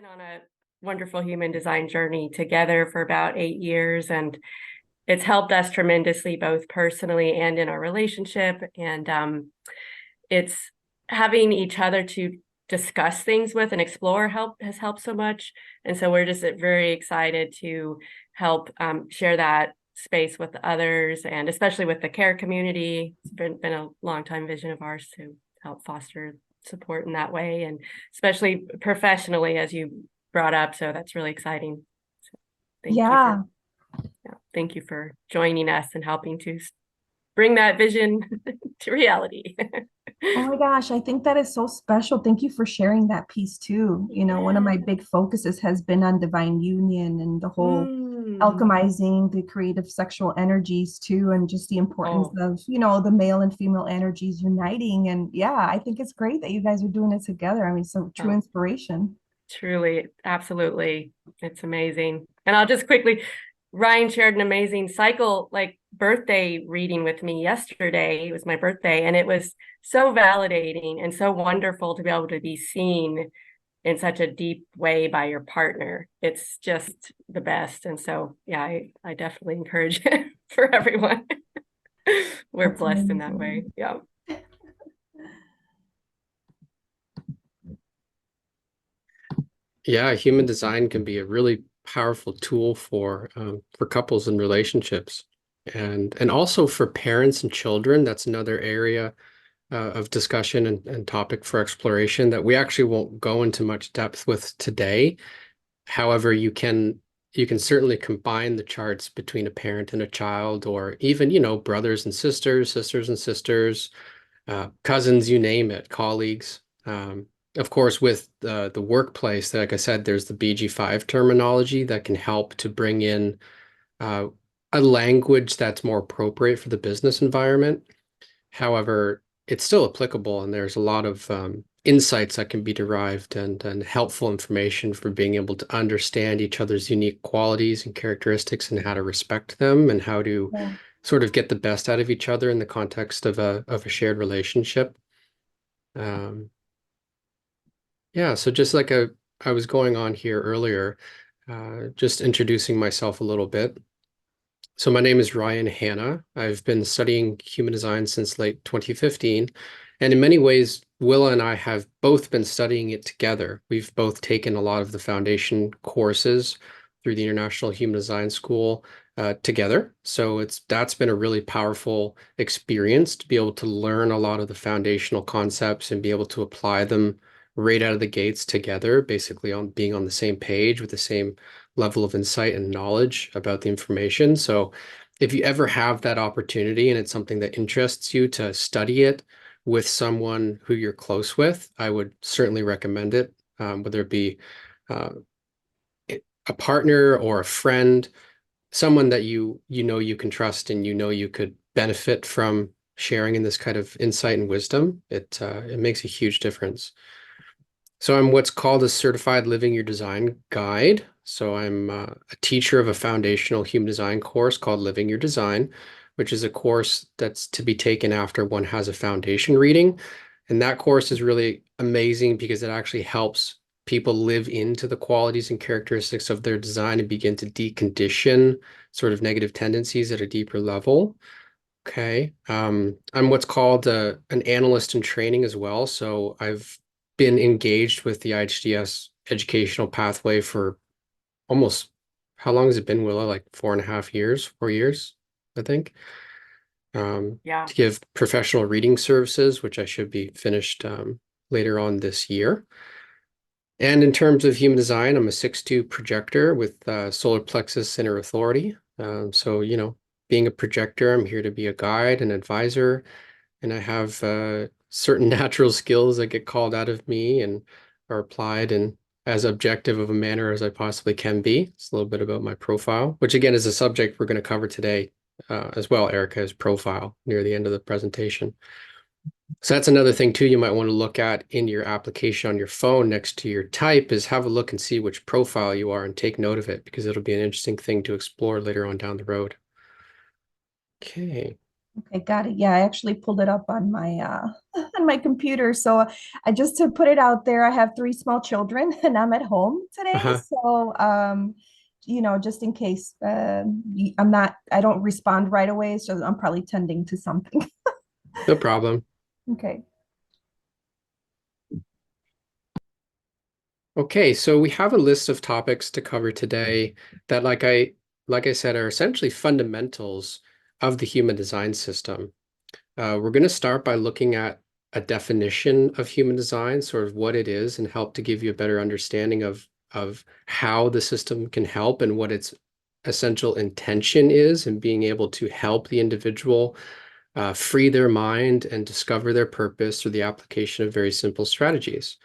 been on a wonderful human design journey together for about 8 years, and it's helped us tremendously, both personally and in our relationship. And it's having each other to discuss things with and explore has helped so much. And so we're just very excited to help share that space with others, and especially with the care community. It's been a long time vision of ours to help foster support in that way, and especially professionally, as you brought up. So that's really exciting. So Yeah. thank you for joining us and helping to bring that vision to reality. Oh my gosh, I think that is so special. Thank you for sharing that piece too. One of Yeah. my big focuses has been on divine union and the whole Mm. alchemizing the creative sexual energies too, and just the importance Oh, of, the male and female energies uniting. And yeah, I think it's great that you guys are doing it together. I mean, so true oh, inspiration. truly, absolutely. It's amazing. And I'll just quickly, Ryan shared an amazing cycle, like birthday reading with me yesterday. It was my birthday, and it was so validating and so wonderful to be able to be seen in such a deep way by your partner. It's just the best. And so, yeah, I definitely encourage it for everyone. We're That's blessed in that way. amazing. Yeah. Yeah, human design can be a really powerful tool for couples and relationships, and also for parents and children. That's another area of discussion and topic for exploration that we actually won't go into much depth with today. However, you can certainly combine the charts between a parent and a child, or even, brothers and sisters, sisters and sisters, cousins, you name it, colleagues. Of course, with the workplace, like I said, there's the BG5 terminology that can help to bring in uh, a language that's more appropriate for the business environment. However, it's still applicable, and there's a lot of insights that can be derived and helpful information for being able to understand each other's unique qualities and characteristics and how to respect them and how to Yeah. sort of get the best out of each other in the context of a shared relationship. Um, yeah, so just like I was going on here earlier, just introducing myself a little bit. So my name is Ryan Hanna. I've been studying human design since late 2015. And in many ways, Willa and I have both been studying it together. We've both taken a lot of the foundation courses through the International Human Design School together. So that's been a really powerful experience to be able to learn a lot of the foundational concepts and be able to apply them right out of the gates together, basically on being on the same page with the same level of insight and knowledge about the information. So if you ever have that opportunity and it's something that interests you to study it with someone who you're close with, I would certainly recommend it, whether it be uh, a partner or a friend, someone that you can trust and you could benefit from sharing in this kind of insight and wisdom. It makes a huge difference. So I'm what's called a certified living your design guide. So I'm a teacher of a foundational human design course called Living Your Design, which is a course that's to be taken after one has a foundation reading. And that course is really amazing because it actually helps people live into the qualities and characteristics of their design and begin to decondition sort of negative tendencies at a deeper level. Okay. I'm what's called an analyst in training as well. So I've been engaged with the IHDS educational pathway for almost, how long has it been, Willa? Like 4.5 years, 4 years, I think, Yeah. to give professional reading services, which I should be finished later on this year. And in terms of human design, I'm a 6-2 projector with solar plexus inner authority. So, being a projector, I'm here to be a guide and advisor, and I have certain natural skills that get called out of me and are applied in as objective of a manner as I possibly can be. It's a little bit about my profile, which again is a subject we're going to cover today as well, Erica, is profile near the end of the presentation. So that's another thing too you might want to look at in your application on your phone next to your type is have a look and see which profile you are and take note of it because it'll be an interesting thing to explore later on down the road. Okay. Okay, got it. Yeah, I actually pulled it up on my on my computer. So I just to put it out there, I have three small children and I'm at home today. Uh-huh. So just in case I don't respond right away, so I'm probably tending to something. No problem. Okay. Okay, so we have a list of topics to cover today that, like I said, are essentially fundamentals of the human design system. We're going to start by looking at a definition of human design, sort of what it is, and help to give you a better understanding of how the system can help and what its essential intention is in being able to help the individual free their mind and discover their purpose through the application of very simple strategies.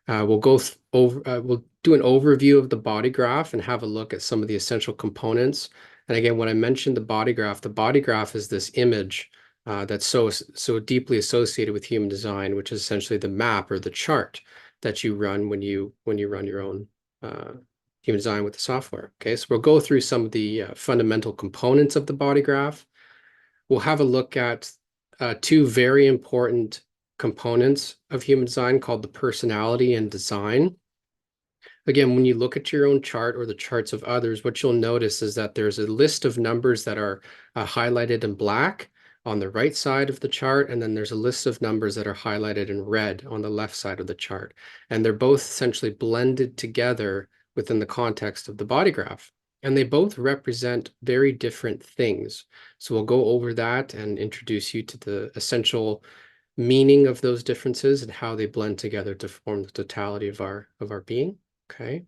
We'll do an overview of the body graph and have a look at some of the essential components. And again, when I mentioned the body graph is this image that's so deeply associated with human design, which is essentially the map or the chart that you run when you run your own human design with the software. Okay, so we'll go through some of the fundamental components of the body graph. We'll have a look at two very important components of human design called the personality and design. Again, when you look at your own chart or the charts of others, what you'll notice is that there's a list of numbers that are highlighted in black on the right side of the chart, and then there's a list of numbers that are highlighted in red on the left side of the chart. And they're both essentially blended together within the context of the body graph. And they both represent very different things. So we'll go over that and introduce you to the essential meaning of those differences and how they blend together to form the totality of our being. Okay.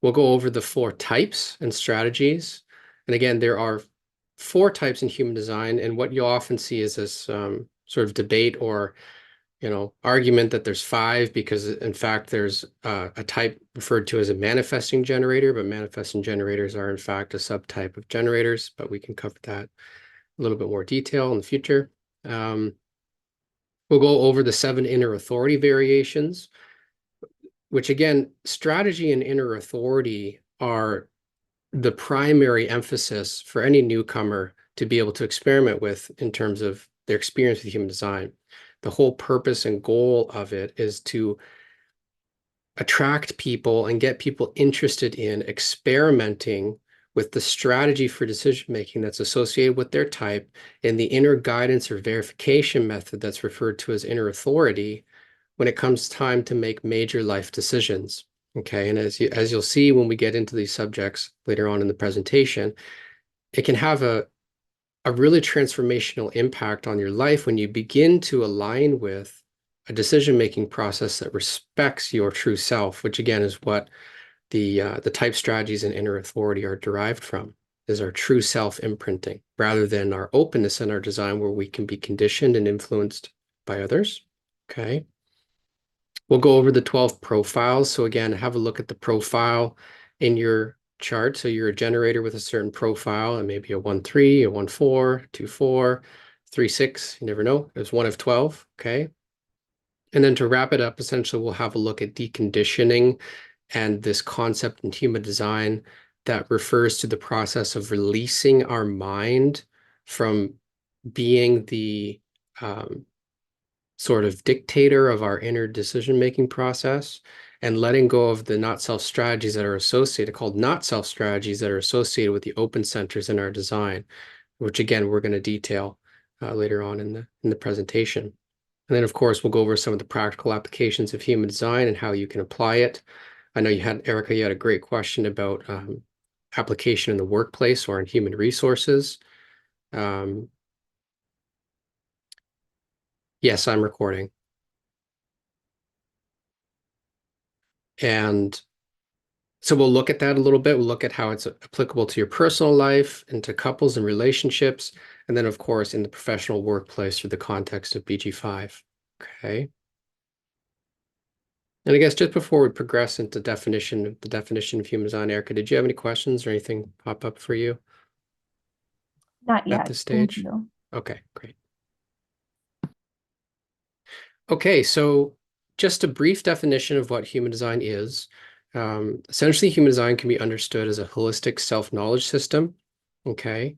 We'll go over the 4 types and strategies. And again, there are 4 types in human design, and what you'll often see is this sort of debate or argument that there's 5 because in fact there's a type referred to as a manifesting generator, but manifesting generators are in fact a subtype of generators, but we can cover that a little bit more detail in the future. We'll go over the 7 inner authority variations, which again, strategy and inner authority are the primary emphasis for any newcomer to be able to experiment with in terms of their experience with human design. The whole purpose and goal of it is to attract people and get people interested in experimenting with the strategy for decision making that's associated with their type and the inner guidance or verification method that's referred to as inner authority when it comes time to make major life decisions. Okay, and as you'll see when we get into these subjects later on in the presentation, it can have a really transformational impact on your life when you begin to align with a decision-making process that respects your true self, which again is what the type strategies and inner authority are derived from, is our true self imprinting, rather than our openness in our design where we can be conditioned and influenced by others. Okay. We'll go over the 12 profiles. So again, have a look at the profile in your chart. So you're a generator with a certain profile, and maybe a 1-3, a 1-4, 2-4, 3-6. You never know. There's 1 of 12. Okay. And then to wrap it up, essentially, we'll have a look at deconditioning and this concept in human design that refers to the process of releasing our mind from being the sort of dictator of our inner decision-making process and letting go of the not self strategies that are associated, called not self strategies that are associated with the open centers in our design, which again, we're going to detail later on in the presentation. And then of course, we'll go over some of the practical applications of human design and how you can apply it. I know Erica, you had a great question about application in the workplace or in human resources. Yes, I'm recording. And so we'll look at that a little bit. We'll look at how it's applicable to your personal life and to couples and relationships. And then, of course, in the professional workplace through the context of BG5. Okay. And I guess just before we progress into the definition of human design, Erica, did you have any questions or anything pop up for you Not at yet. this Thank stage? you. Okay, great. Okay, so just a brief definition of what human design is. Essentially, human design can be understood as a holistic self-knowledge system. Okay.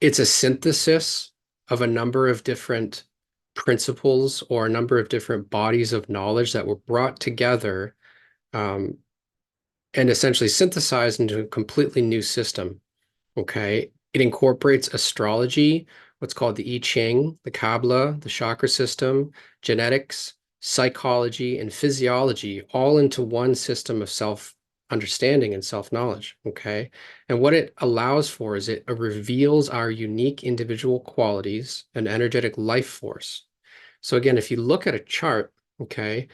it's a synthesis of a number of different principles or a number of different bodies of knowledge that were brought together and essentially synthesized into a completely new system. Okay. It incorporates astrology, what's called the I Ching, the Kabbalah, the chakra system, genetics, psychology, and physiology all into one system of self-understanding and self-knowledge. Okay. And what it allows for is it reveals our unique individual qualities and energetic life force. So again, if you look at a chart, okay,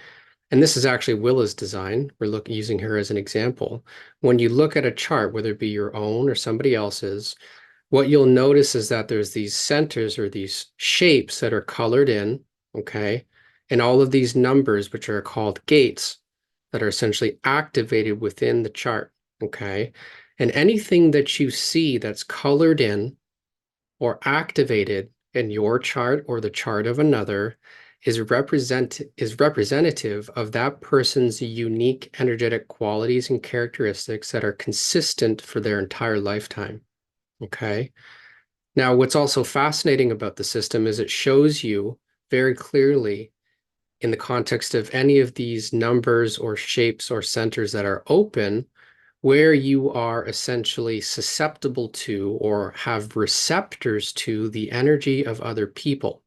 and this is actually Willa's design. We're using her as an example. When you look at a chart, whether it be your own or somebody else's, what you'll notice is that there's these centers or these shapes that are colored in, okay? And all of these numbers, which are called gates, that are essentially activated within the chart, okay? And anything that you see that's colored in or activated in your chart or the chart of another is representative of that person's unique energetic qualities and characteristics that are consistent for their entire lifetime. Okay. Now, what's also fascinating about the system is it shows you very clearly in the context of any of these numbers or shapes or centers that are open, where you are essentially susceptible to or have receptors to the energy of other people.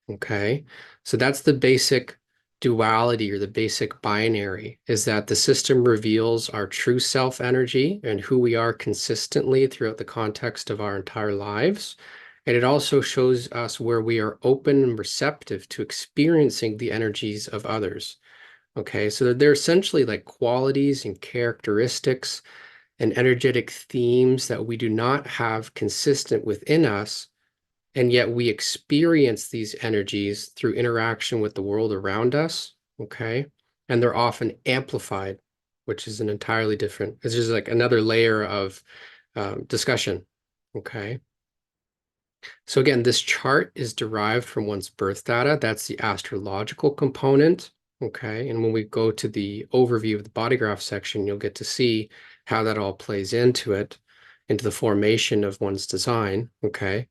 Okay. So that's the basic duality or the basic binary, is that the system reveals our true self energy and who we are consistently throughout the context of our entire lives. And it also shows us where we are open and receptive to experiencing the energies of others. Okay, so they're essentially like qualities and characteristics and energetic themes that we do not have consistent within us, and yet we experience these energies through interaction with the world around us, okay? And they're often amplified, which is an entirely different, it's just like another layer of discussion, okay? So again, this chart is derived from one's birth data. That's the astrological component, okay? And when we go to the overview of the BodyGraph section, you'll get to see how that all plays into it, into the formation of one's design, okay?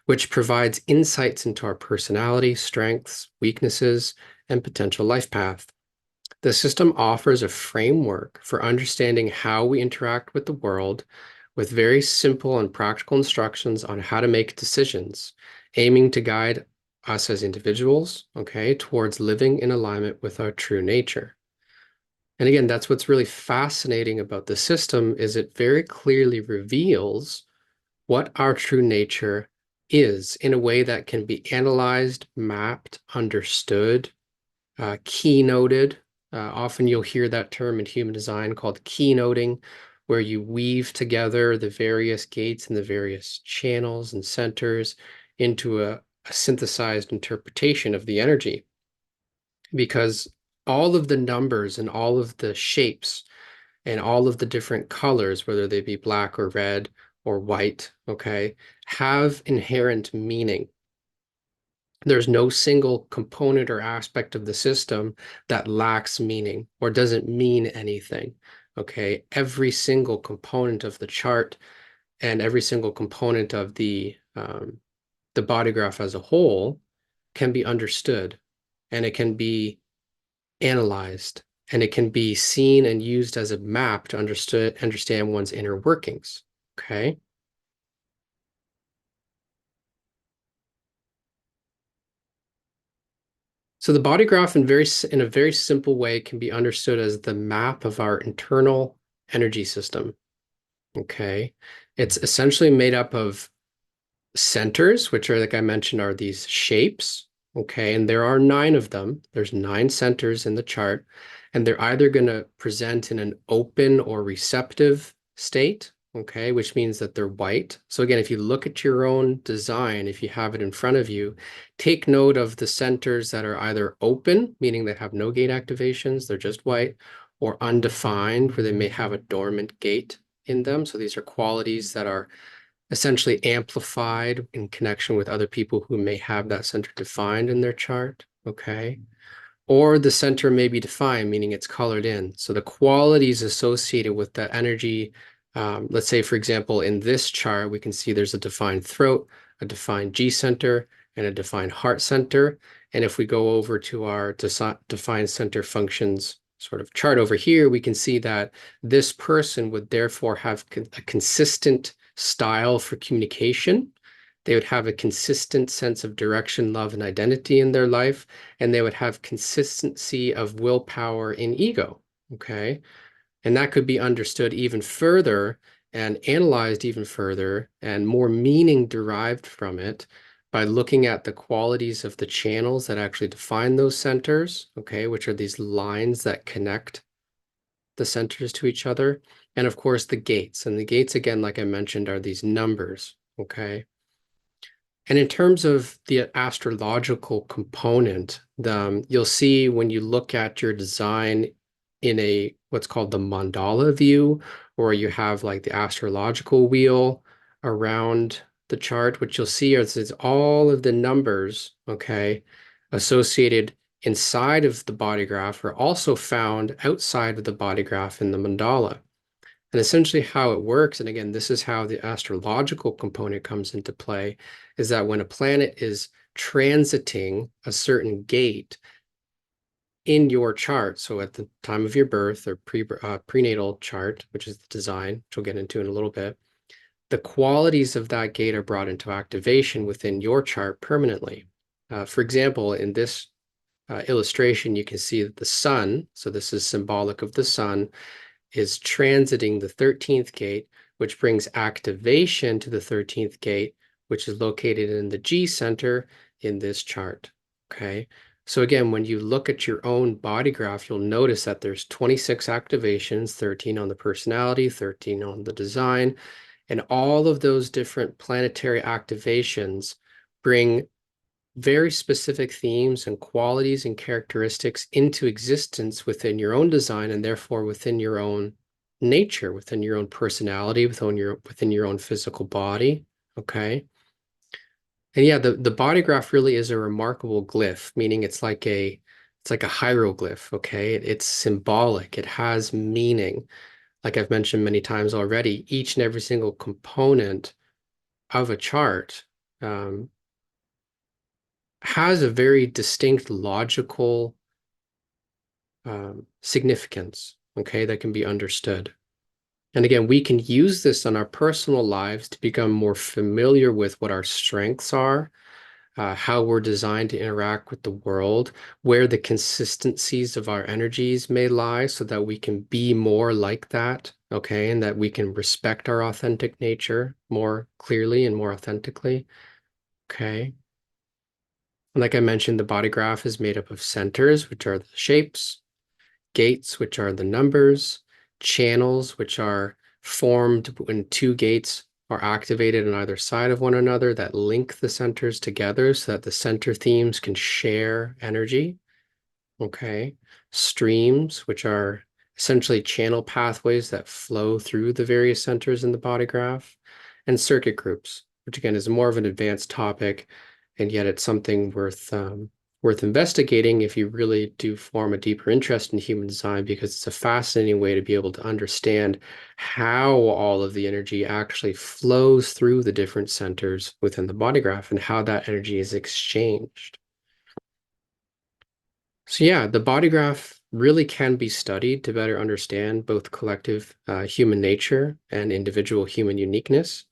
Which provides insights into our personality, strengths, weaknesses, and potential life path. The system offers a framework for understanding how we interact with the world, with very simple and practical instructions on how to make decisions, aiming to guide us as individuals, okay, towards living in alignment with our true nature. And again, that's what's really fascinating about the system, is it very clearly reveals what our true nature is in a way that can be analyzed, mapped, understood, keynoted. Often you'll hear that term in human design called keynoting, where you weave together the various gates and the various channels and centers into a synthesized interpretation of the energy. Because all of the numbers and all of the shapes and all of the different colors, whether they be black or red or white, okay, have inherent meaning. There's no single component or aspect of the system that lacks meaning or doesn't mean anything, okay? Every single component of the chart and every single component of the body graph as a whole can be understood, and it can be analyzed, and it can be seen and used as a map to understand one's inner workings, okay? So the body graph in a very simple way can be understood as the map of our internal energy system, okay? It's essentially made up of centers, which are, like I mentioned, are these shapes, okay? And there are 9 of them. There's 9 centers in the chart, and they're either going to present in an open or receptive state, okay, which means that they're white. So again, if you look at your own design, if you have it in front of you, take note of the centers that are either open, meaning they have no gate activations, they're just white, or undefined, where they may have a dormant gate in them. So these are qualities that are essentially amplified in connection with other people who may have that center defined in their chart, okay? Or the center may be defined, meaning it's colored in. So the qualities associated with the energy Let's say, for example, in this chart, we can see there's a defined throat, a defined G center, and a defined heart center. And if we go over to our defined center functions sort of chart over here, we can see that this person would therefore have a consistent style for communication. They would have a consistent sense of direction, love, and identity in their life, and they would have consistency of willpower and ego, okay? And that could be understood even further and analyzed even further and more meaning derived from it by looking at the qualities of the channels that actually define those centers, okay, which are these lines that connect the centers to each other. And of course, the gates. And the gates, again, like I mentioned, are these numbers, okay? And in terms of the astrological component, you'll see when you look at your design in a what's called the mandala view, or you have like the astrological wheel around the chart, what you'll see is all of the numbers, okay, associated inside of the body graph are also found outside of the body graph in the mandala. And essentially how it works, and again, this is how the astrological component comes into play, is that when a planet is transiting a certain gate in your chart, so at the time of your birth or prenatal chart, which is the design, which we'll get into in a little bit, the qualities of that gate are brought into activation within your chart permanently. For example, in this illustration, you can see that the sun, so this is symbolic of the sun, is transiting the 13th gate, which brings activation to the 13th gate, which is located in the G center in this chart, okay? So again, when you look at your own body graph, you'll notice that there's 26 activations, 13 on the personality, 13 on the design, and all of those different planetary activations bring very specific themes and qualities and characteristics into existence within your own design and therefore within your own nature, within your own personality, within your own physical body, okay? And yeah, the body graph really is a remarkable glyph, meaning it's like a hieroglyph, okay? It's symbolic, it has meaning. Like I've mentioned many times already, each and every single component of a chart has a very distinct logical significance, okay, that can be understood. And again, we can use this on our personal lives to become more familiar with what our strengths are, how we're designed to interact with the world, where the consistencies of our energies may lie so that we can be more like that, okay, and that we can respect our authentic nature more clearly and more authentically, okay? Like I mentioned, the body graph is made up of centers, which are the shapes, gates, which are the numbers, channels, which are formed when two gates are activated on either side of one another that link the centers together so that the center themes can share energy. Okay. Streams, which are essentially channel pathways that flow through the various centers in the body graph, and circuit groups, which again is more of an advanced topic, and yet it's something worth investigating if you really do form a deeper interest in human design, because it's a fascinating way to be able to understand how all of the energy actually flows through the different centers within the body graph and how that energy is exchanged. So yeah, the body graph really can be studied to better understand both collective human nature and individual human uniqueness,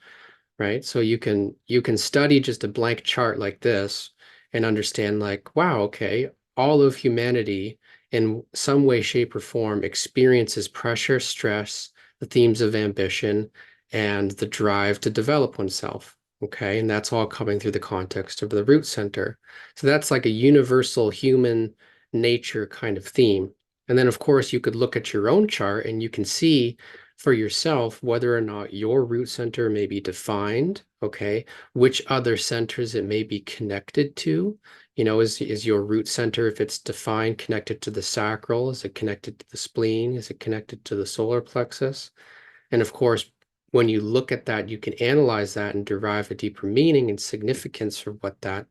right? So you can study just a blank chart like this and understand like, wow, okay, all of humanity in some way, shape, or form experiences pressure, stress, the themes of ambition, and the drive to develop oneself. Okay, and that's all coming through the context of the root center. So that's like a universal human nature kind of theme. And then, of course, you could look at your own chart and you can see for yourself whether or not your root center may be defined, okay, which other centers it may be connected to. You know, is your root center, if it's defined, connected to the sacral? Is it connected to the spleen? Is it connected to the solar plexus? And of course, when you look at that, you can analyze that and derive a deeper meaning and significance for what that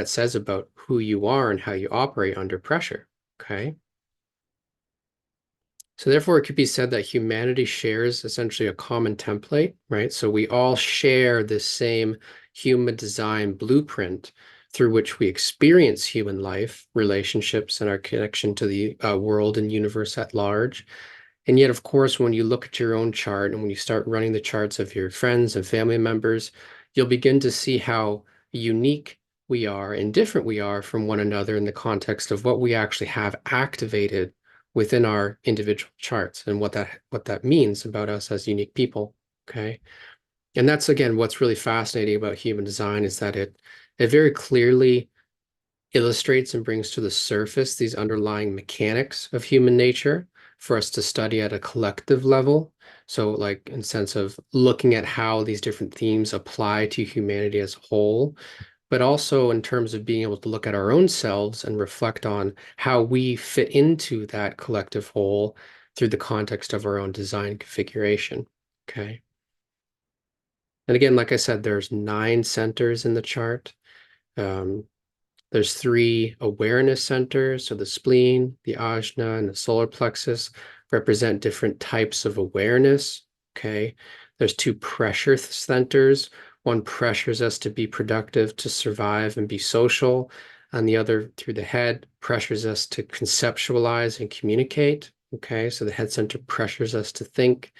says about who you are and how you operate under pressure, okay? So therefore, it could be said that humanity shares essentially a common template, right? So we all share this same human design blueprint through which we experience human life, relationships, and our connection to the world and universe at large. And yet, of course, when you look at your own chart and when you start running the charts of your friends and family members, you'll begin to see how unique we are and different we are from one another in the context of what we actually have activated within our individual charts and what that means about us as unique people. Okay. And that's again what's really fascinating about human design is that it very clearly illustrates and brings to the surface these underlying mechanics of human nature for us to study at a collective level. So like in sense of looking at how these different themes apply to humanity as a whole, but also in terms of being able to look at our own selves and reflect on how we fit into that collective whole through the context of our own design configuration. Okay. And again, like I said, there's 9 centers in the chart. There's 3 awareness centers. So the spleen, the ajna, and the solar plexus represent different types of awareness. Okay. There's 2 pressure centers. One pressures us to be productive, to survive and be social. And the other, through the head, pressures us to conceptualize and communicate. Okay. So the head center pressures us to think.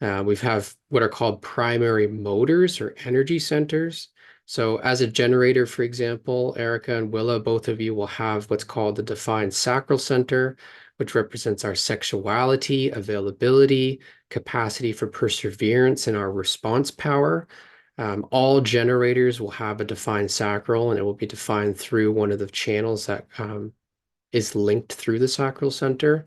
We have what are called primary motors or energy centers. So as a generator, for example, Erica and Willa, both of you will have what's called the defined sacral center, which represents our sexuality, availability, capacity for perseverance, and our response power. All generators will have a defined sacral, and it will be defined through one of the channels that is linked through the sacral center.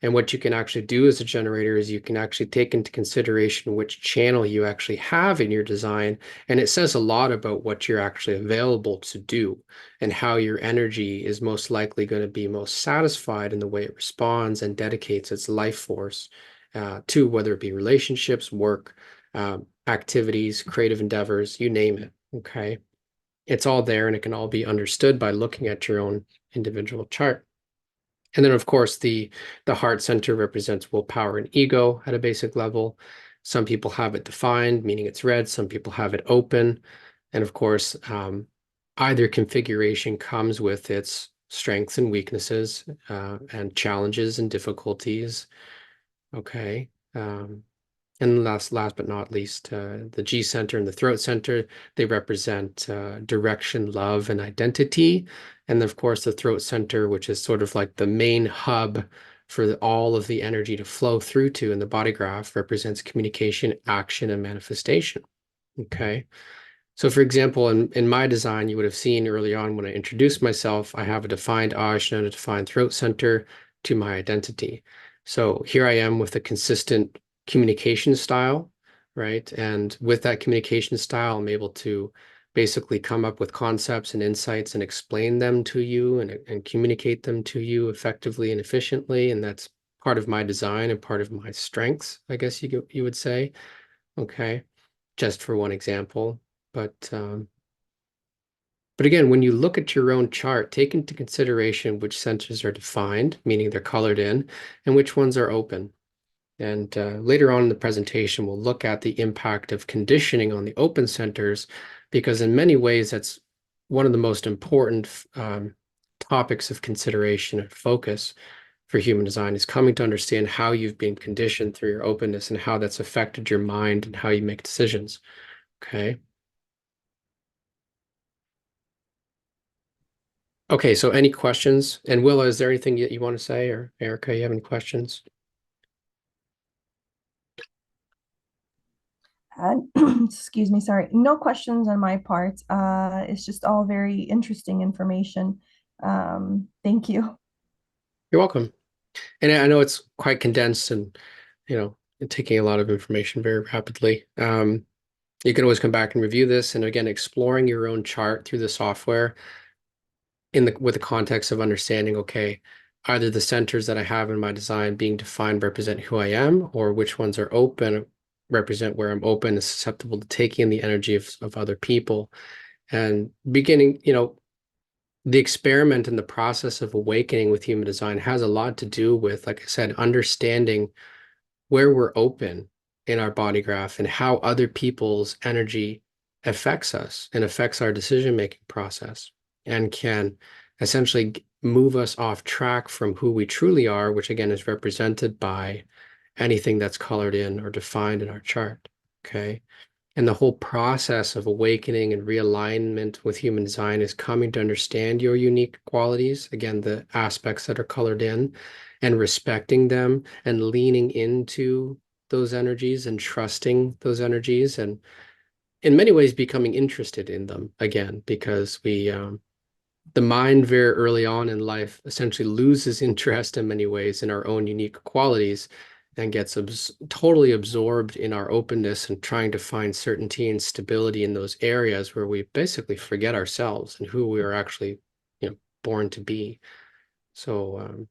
And what you can actually do as a generator is you can actually take into consideration which channel you actually have in your design. And it says a lot about what you're actually available to do and how your energy is most likely going to be most satisfied in the way it responds and dedicates its life force to whether it be relationships, work, activities, creative endeavors, you name it. Okay. It's all there and it can all be understood by looking at your own individual chart. And then, of course, the heart center represents willpower and ego at a basic level. Some people have it defined, meaning it's red. Some people have it open. And of course, either configuration comes with its strengths and weaknesses and challenges and difficulties. Okay. And last but not least, the G center and the throat center, they represent direction, love, and identity. And of course, the throat center, which is sort of like the main hub for all of the energy to flow through to in the body graph, represents communication, action, and manifestation. Okay. So for example, in my design, you would have seen early on when I introduced myself, I have a defined ajna and a defined throat center to my identity. So here I am with a consistent communication style, right? And with that communication style, I'm able to basically come up with concepts and insights and explain them to you and communicate them to you effectively and efficiently. And that's part of my design and part of my strengths, I guess you would say. Okay, just for one example. But again, when you look at your own chart, take into consideration which centers are defined, meaning they're colored in, and which ones are open. And later on in the presentation, we'll look at the impact of conditioning on the open centers, because in many ways, that's one of the most important topics of consideration and focus for human design is coming to understand how you've been conditioned through your openness and how that's affected your mind and how you make decisions. Okay. Okay, so any questions? And Willa, is there anything you want to say, or Erica, you have any questions? Excuse me, sorry. No questions on my part. It's just all very interesting information. Thank you. You're welcome. And I know it's quite condensed and, taking a lot of information very rapidly. You can always come back and review this. And again, exploring your own chart through the software with the context of understanding, okay, either the centers that I have in my design being defined represent who I am, or which ones are open represent where I'm open and susceptible to taking in the energy of other people. And beginning, the experiment and the process of awakening with human design has a lot to do with, like I said, understanding where we're open in our body graph and how other people's energy affects us and affects our decision-making process and can essentially move us off track from who we truly are, which again is represented by anything that's colored in or defined in our chart. Okay. And the whole process of awakening and realignment with human design is coming to understand your unique qualities, again, the aspects that are colored in, and respecting them and leaning into those energies and trusting those energies, and in many ways becoming interested in them again, because the mind very early on in life essentially loses interest in many ways in our own unique qualities and gets totally absorbed in our openness and trying to find certainty and stability in those areas where we basically forget ourselves and who we are actually, born to be. So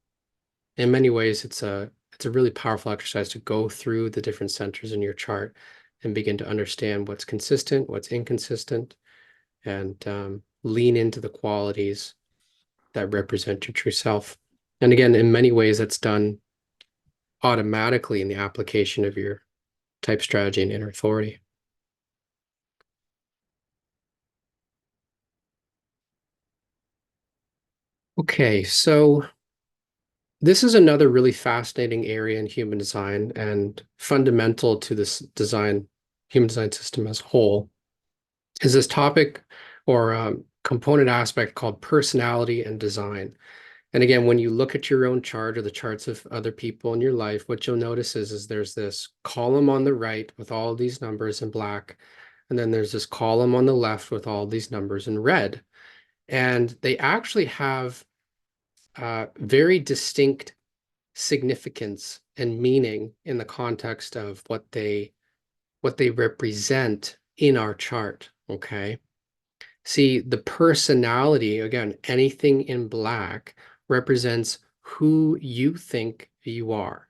in many ways, it's a really powerful exercise to go through the different centers in your chart and begin to understand what's consistent, what's inconsistent, and lean into the qualities that represent your true self. And again, in many ways, that's done automatically in the application of your type strategy and inner authority. Okay, so this is another really fascinating area in human design and fundamental to this human design system as a whole, is this topic or component aspect called personality and design. And again, when you look at your own chart or the charts of other people in your life, what you'll notice is there's this column on the right with all these numbers in black, and then there's this column on the left with all these numbers in red. And they actually have very distinct significance and meaning in the context of what they represent in our chart. Okay. See, the personality, again, anything in black represents who you think you are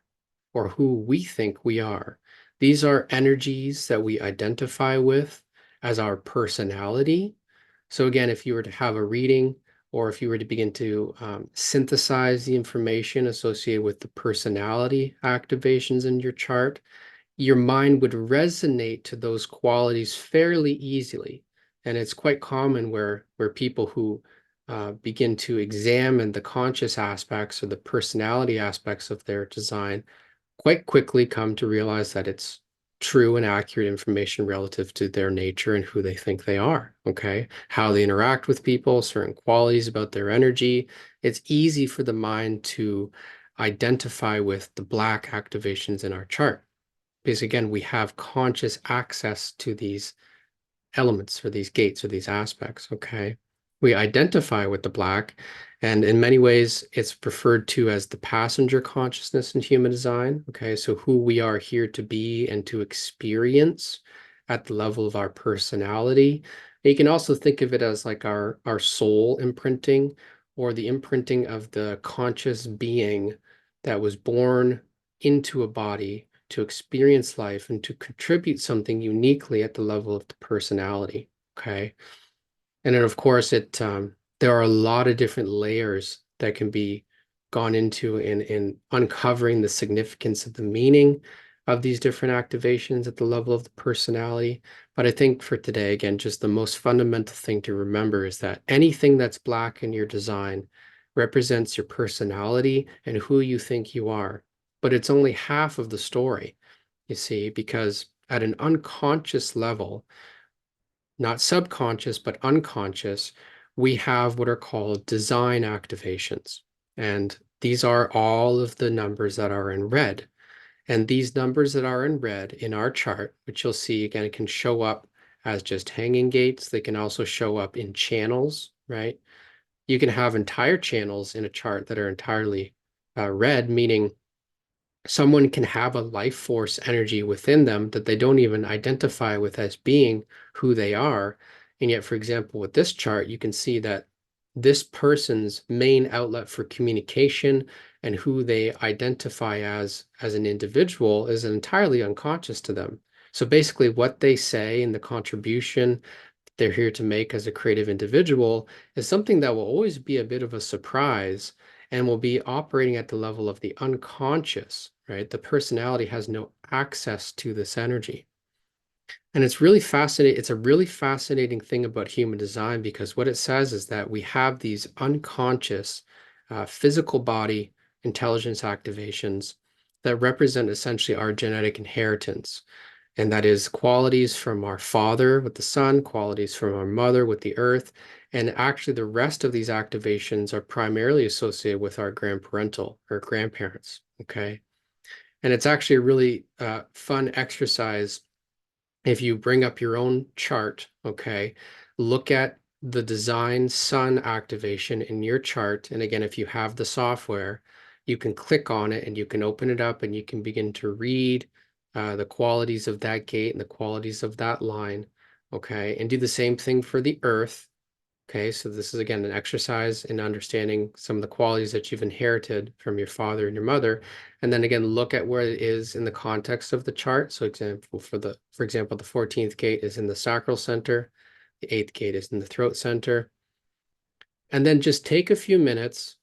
or who we think we are. These are energies that we identify with as our personality. So again, if you were to have a reading or if you were to begin to synthesize the information associated with the personality activations in your chart, your mind would resonate to those qualities fairly easily. And it's quite common where people who begin to examine the conscious aspects or the personality aspects of their design quite quickly come to realize that it's true and accurate information relative to their nature and who they think they are, okay? How they interact with people, certain qualities about their energy. It's easy for the mind to identify with the black activations in our chart. Because again, we have conscious access to these elements or these gates or these aspects, okay? We identify with the black, and in many ways, it's referred to as the passenger consciousness in human design, okay? So who we are here to be and to experience at the level of our personality. And you can also think of it as like our soul imprinting or the imprinting of the conscious being that was born into a body to experience life and to contribute something uniquely at the level of the personality, okay? And then of course there are a lot of different layers that can be gone into in uncovering the significance of the meaning of these different activations at the level of the personality. But I think for today, again, just the most fundamental thing to remember is that anything that's black in your design represents your personality and who you think you are. But it's only half of the story, you see, because at an unconscious level, not subconscious, but unconscious, we have what are called design activations. And these are all of the numbers that are in red. And these numbers that are in red in our chart, which you'll see again, it can show up as just hanging gates. They can also show up in channels, right? You can have entire channels in a chart that are entirely red, meaning someone can have a life force energy within them that they don't even identify with as being who they are. And yet, for example, with this chart, you can see that this person's main outlet for communication and who they identify as an individual is entirely unconscious to them. So basically what they say and the contribution they're here to make as a creative individual is something that will always be a bit of a surprise and will be operating at the level of the unconscious, right? The personality has no access to this energy. And it's really fascinating. It's a really fascinating thing about human design, because what it says is that we have these unconscious physical body intelligence activations that represent essentially our genetic inheritance. And that is qualities from our father with the sun, qualities from our mother with the earth. And actually, the rest of these activations are primarily associated with our grandparental or grandparents. Okay. And it's actually a really fun exercise if you bring up your own chart, okay, look at the design sun activation in your chart. And again, if you have the software, you can click on it and you can open it up and you can begin to read the qualities of that gate and the qualities of that line, okay, and do the same thing for the earth. Okay, so this is again an exercise in understanding some of the qualities that you've inherited from your father and your mother. And then again, look at where it is in the context of the chart. So for example, the 14th gate is in the sacral center, the 8th gate is in the throat center. And then just take a few minutes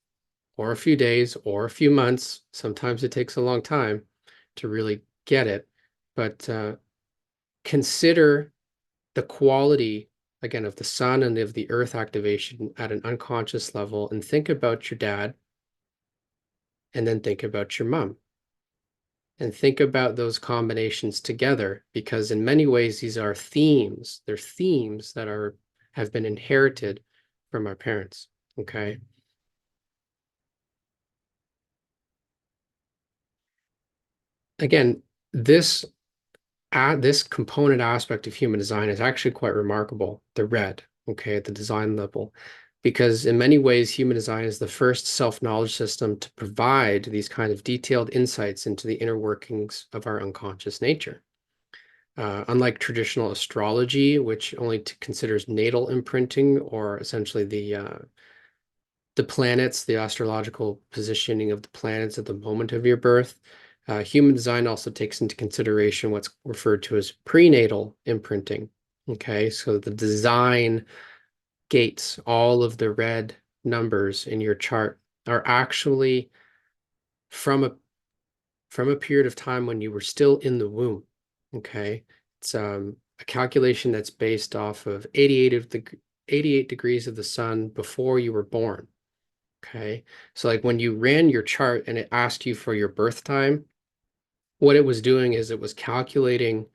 or a few days or a few months. Sometimes it takes a long time to really get it, but consider the quality again of the sun and of the earth activation at an unconscious level, and think about your dad, and then think about your mom, and think about those combinations together, because in many ways these are themes. They're themes that have been inherited from our parents. Okay. Again, this component aspect of human design is actually quite remarkable, the red, okay, at the design level, because in many ways, human design is the first self-knowledge system to provide these kind of detailed insights into the inner workings of our unconscious nature. Unlike traditional astrology, which only considers natal imprinting, or essentially the planets, the astrological positioning of the planets at the moment of your birth, human design also takes into consideration what's referred to as prenatal imprinting. Okay, so the design gates, all of the red numbers in your chart are actually from a period of time when you were still in the womb. Okay, it's a calculation that's based off of 88 degrees of the sun before you were born. Okay, so like when you ran your chart and it asked you for your birth time, what it was doing is it was calculating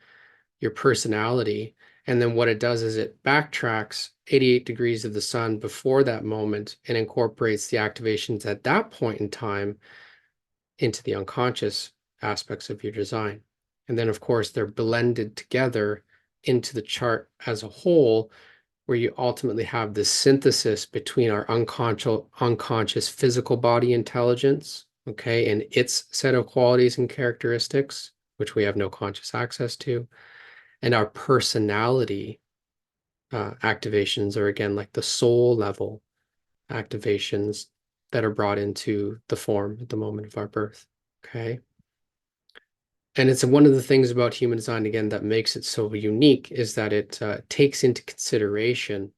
your personality. And then what it does is it backtracks 88 degrees of the sun before that moment and incorporates the activations at that point in time into the unconscious aspects of your design. And then, of course, they're blended together into the chart as a whole, where you ultimately have this synthesis between our unconscious physical body intelligence, okay, and its set of qualities and characteristics, which we have no conscious access to, and our personality activations are again like the soul level activations that are brought into the form at the moment of our birth, okay? And it's one of the things about human design, again, that makes it so unique is that it takes into consideration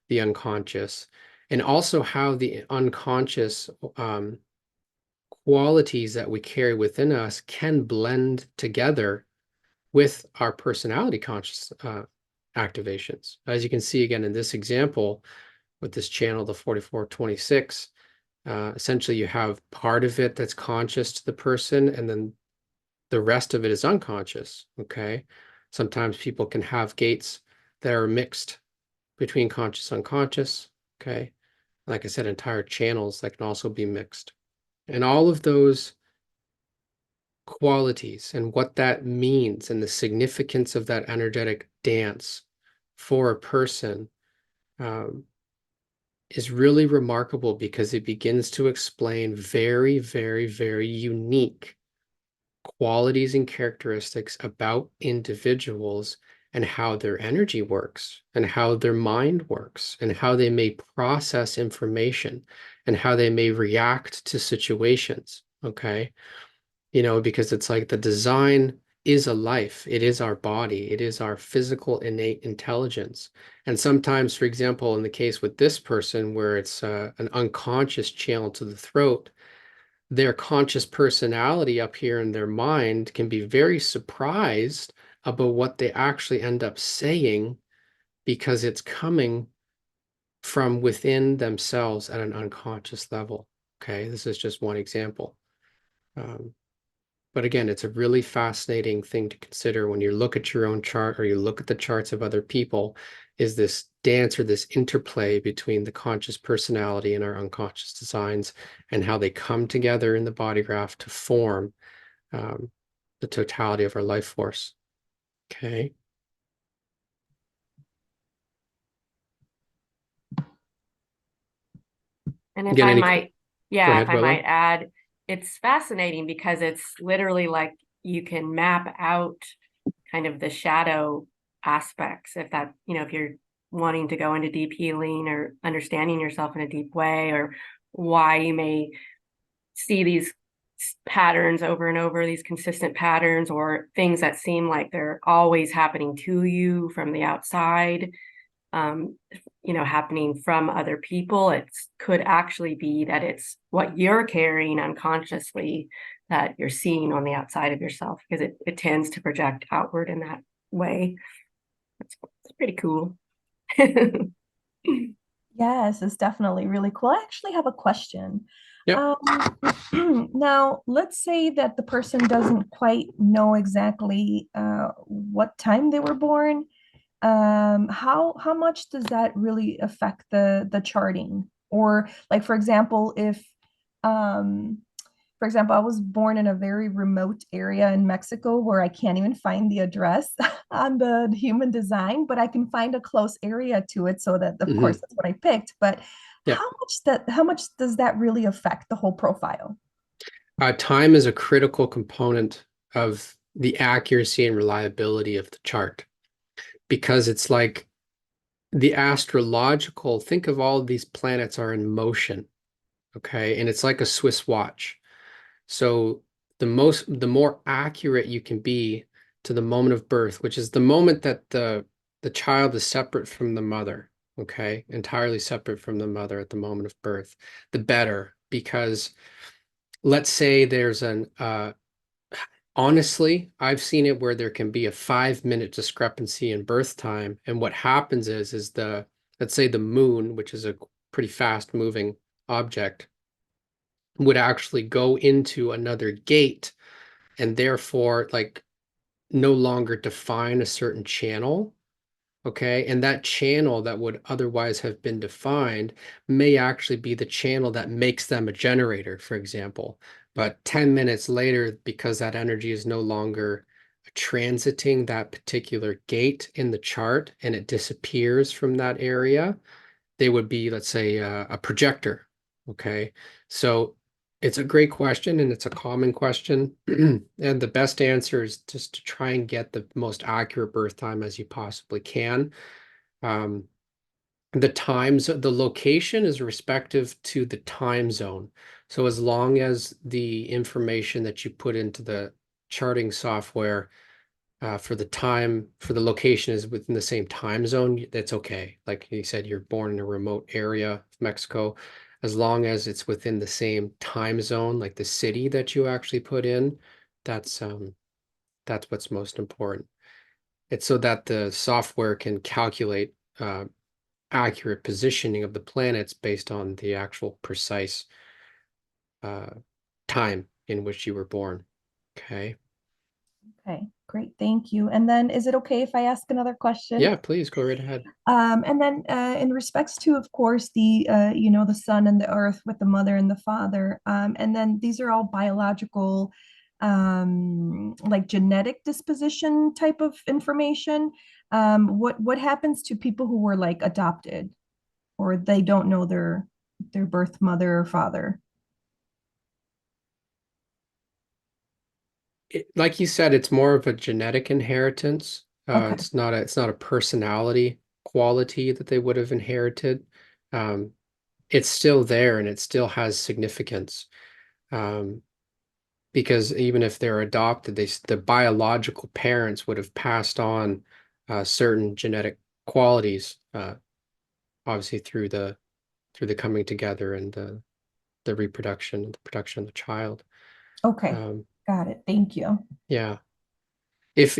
the unconscious, and also how the unconscious qualities that we carry within us can blend together with our personality conscious activations. As you can see again in this example with this channel, the 4426, essentially you have part of it that's conscious to the person, and then the rest of it is unconscious, okay? Sometimes people can have gates that are mixed between conscious and unconscious, okay? Like I said, entire channels that can also be mixed. And all of those qualities and what that means and the significance of that energetic dance for a person is really remarkable, because it begins to explain very, very, very unique qualities and characteristics about individuals, and how their energy works, and how their mind works, and how they may process information, and how they may react to situations, okay? You know, because it's like the design is a life. It is our body. It is our physical innate intelligence. And sometimes, for example, in the case with this person where it's an unconscious channel to the throat, their conscious personality up here in their mind can be very surprised about what they actually end up saying because it's coming from within themselves at an unconscious level. Okay, this is just one example. But again, it's a really fascinating thing to consider when you look at your own chart or you look at the charts of other people, is this dance or this interplay between the conscious personality and our unconscious designs and how they come together in the body graph to form the totality of our life force. Okay. And if Again, I any, might, go yeah, if ahead, I might Willow. add, it's fascinating because it's literally like you can map out kind of the shadow aspects, if that, if you're wanting to go into deep healing or understanding yourself in a deep way, or why you may see these patterns over and over, these consistent patterns, or things that seem like they're always happening to you from the outside, happening from other people. It could actually be that it's what you're carrying unconsciously that you're seeing on the outside of yourself, because it tends to project outward in that way. It's pretty cool. Yes, it's definitely really cool. I actually have a question. Yep. Now, let's say that the person doesn't quite know exactly what time they were born. How much does that really affect the charting? Or like, um, for example, I was born in a very remote area in Mexico where I can't even find the address on the human design, but I can find a close area to it. So that, of course, that's what I picked. But Yep. how much does that really affect the whole profile? Time is a critical component of the accuracy and reliability of the chart because it's like the astrological, think of all of these planets are in motion, okay? And it's like a Swiss watch. So the more accurate you can be to the moment of birth, which is the moment that the child is separate from the mother, okay? Entirely separate from the mother at the moment of birth, the better, because let's say there's an honestly, I've seen it where there can be a 5-minute discrepancy in birth time. And what happens is let's say the moon, which is a pretty fast moving object, would actually go into another gate and therefore like no longer define a certain channel. Okay. And that channel that would otherwise have been defined may actually be the channel that makes them a generator, for example. But 10 minutes later, because that energy is no longer transiting that particular gate in the chart and it disappears from that area, they would be, let's say, a projector. Okay. So it's a great question and it's a common question. And the best answer is just to try and get the most accurate birth time as you possibly can. Um, the location is respective to the time zone. So as long as the information that you put into the charting software for the location is within the same time zone, that's okay. Like you said, you're born in a remote area of Mexico. As long as it's within the same time zone, like the city that you actually put in, that's what's most important. It's so that the software can calculate accurate positioning of the planets based on the actual precise uh, time in which you were born. Okay. Okay, great, thank you. And then is it okay if I ask another question? Yeah, please go right ahead. And then in respects to, of course, the sun and the earth with the mother and the father, and then these are all biological, like genetic disposition type of information. What happens to people who were like adopted or they don't know their birth mother or father? Like you said, it's more of a genetic inheritance. Okay, It's not a personality quality that they would have inherited. It's still there and it still has significance. Um, because even if they're adopted, the biological parents would have passed on certain genetic qualities, obviously through the coming together and the reproduction and the production of the child. Okay, got it. Thank you. Yeah. If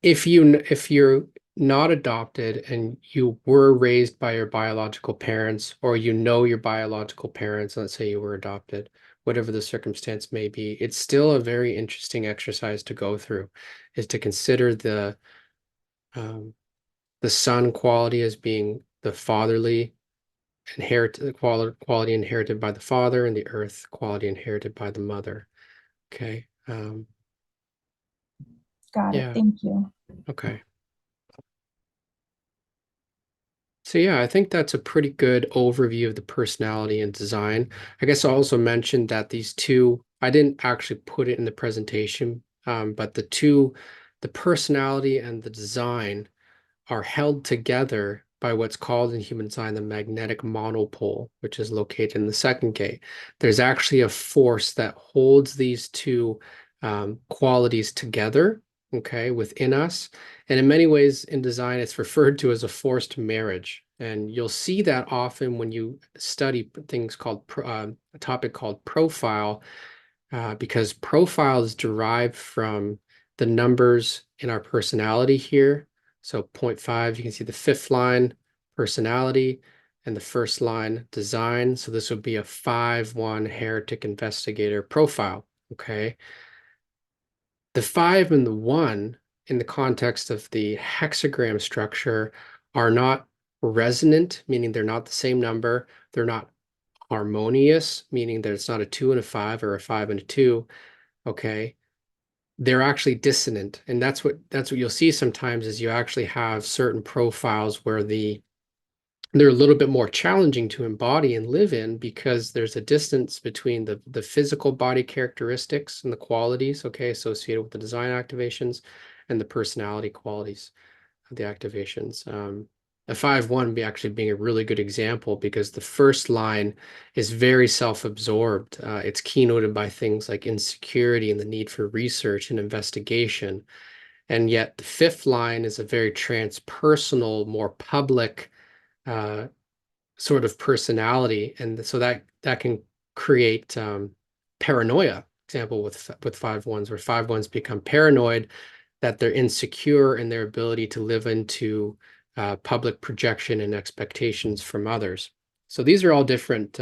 if you're not adopted and you were raised by your biological parents, or you know your biological parents, let's say you were adopted, whatever the circumstance may be, it's still a very interesting exercise to go through, is to consider the son quality as being the fatherly quality inherited by the father, and the earth quality inherited by the mother. Okay. Got it. Yeah. Thank you. Okay. So yeah, I think that's a pretty good overview of the personality and design. I guess I also mentioned that these two, I didn't actually put it in the presentation, but the personality and the design are held together by what's called in human design the magnetic monopole, which is located in the second gate. There's actually a force that holds these two qualities together, okay, within us. And in many ways in design, it's referred to as a forced marriage. And you'll see that often when you study things called a topic called profile, because profile is derived from the numbers in our personality here. So 0.5, you can see the fifth line, personality, and the first line, design. So this would be a 5-1 heretic investigator profile, okay? The 5 and the 1 in the context of the hexagram structure are not resonant, meaning they're not the same number. They're not harmonious, meaning that it's not a 2 and a 5 or a 5 and a 2. Okay, they're actually dissonant, and that's what you'll see sometimes, is you actually have certain profiles where they're a little bit more challenging to embody and live in, because there's a distance between the physical body characteristics and the qualities, okay, associated with the design activations, and the personality qualities of the activations. A 5-1 be actually being a really good example, because the first line is very self-absorbed. It's keynoted by things like insecurity and the need for research and investigation. And yet the fifth line is a very transpersonal, more public sort of personality. And so that can create paranoia, example with 5-1s, where 5-1s become paranoid that they're insecure in their ability to live into public projection and expectations from others. So these are all different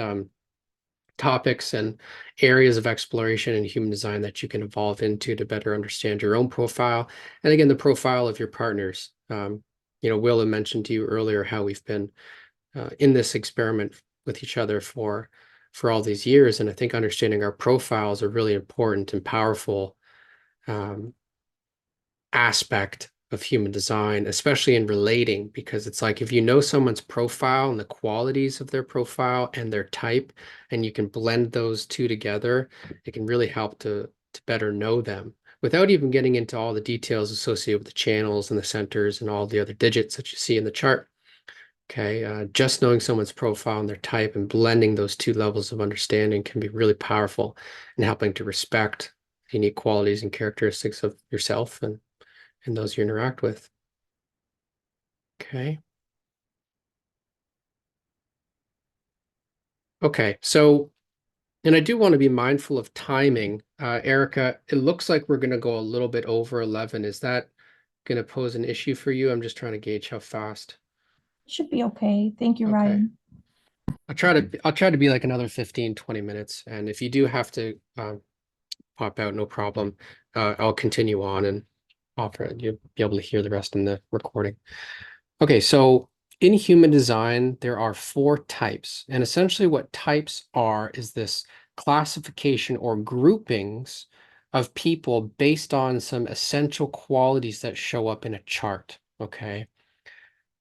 topics and areas of exploration in human design that you can evolve into to better understand your own profile. And again, the profile of your partners. Will had mentioned to you earlier how we've been in this experiment with each other for all these years. And I think understanding our profiles are really important and powerful aspect of human design, especially in relating, because it's like, if you know someone's profile and the qualities of their profile and their type, and you can blend those two together, it can really help to better know them without even getting into all the details associated with the channels and the centers and all the other digits that you see in the chart. Okay, just knowing someone's profile and their type and blending those two levels of understanding can be really powerful in helping to respect unique qualities and characteristics of yourself and those you interact with. Okay. Okay, so, and I do want to be mindful of timing. Erica, it looks like we're going to go a little bit over 11. Is that going to pose an issue for you? I'm just trying to gauge how fast. Should be okay. Thank you, Okay. Ryan. I'll try to be like another 15, 20 minutes. And if you do have to pop out, no problem. I'll continue on and offer it. You'll be able to hear the rest in the recording. Okay, so in human design, there are 4 types. And essentially what types are is this classification or groupings of people based on some essential qualities that show up in a chart, okay?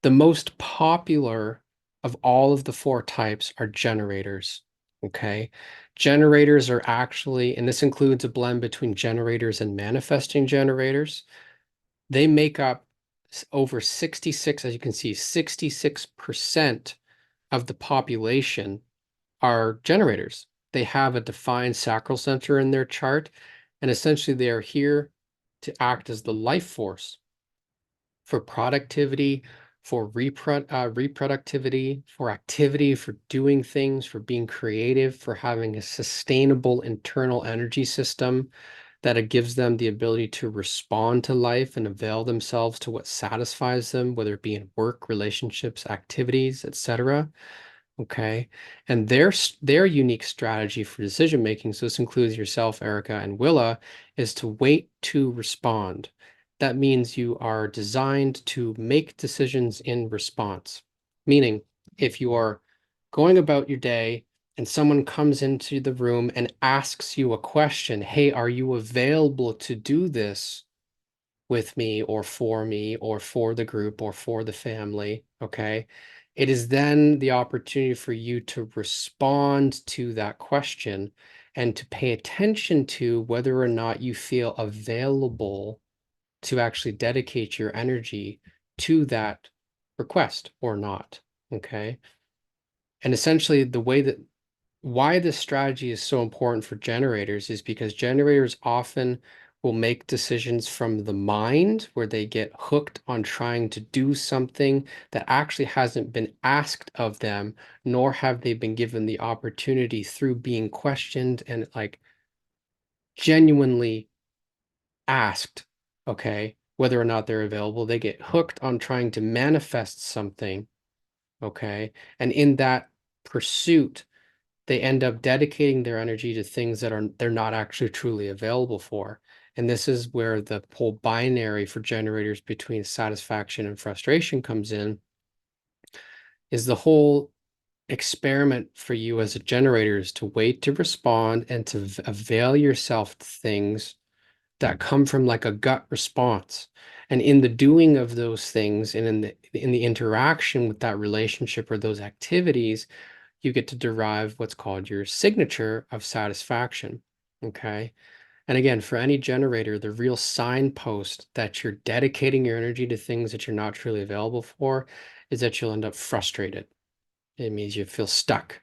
The most popular of all of the 4 types are generators, okay? Generators are actually, and this includes a blend between generators and manifesting generators. They make up over 66, as you can see, 66% of the population are generators. they have a defined sacral center in their chart, and essentially they are here to act as the life force for productivity, for reproductivity, for activity, for doing things, for being creative, for having a sustainable internal energy system that it gives them the ability to respond to life and avail themselves to what satisfies them, whether it be in work, relationships, activities, etc. Okay. And their unique strategy for decision making, so this includes yourself, Erica, and Willa, is to wait to respond. That means you are designed to make decisions in response. Meaning, if you are going about your day and someone comes into the room and asks you a question, hey, are you available to do this with me or for the group or for the family? Okay. It is then the opportunity for you to respond to that question and to pay attention to whether or not you feel available to actually dedicate your energy to that request or not. Okay. And essentially, the way that why this strategy is so important for generators is because generators often will make decisions from the mind where they get hooked on trying to do something that actually hasn't been asked of them, nor have they been given the opportunity through being questioned and like genuinely asked, okay, whether or not they're available. They get hooked on trying to manifest something, okay? And in that pursuit, they end up dedicating their energy to things that they're not actually truly available for. And this is where the whole binary for generators between satisfaction and frustration comes in, is the whole experiment for you as a generator is to wait to respond and to avail yourself to things that come from like a gut response. And in the doing of those things and in the interaction with that relationship or those activities, you get to derive what's called your signature of satisfaction. Okay. And again, for any generator, the real signpost that you're dedicating your energy to things that you're not truly available for is that you'll end up frustrated. It means you feel stuck.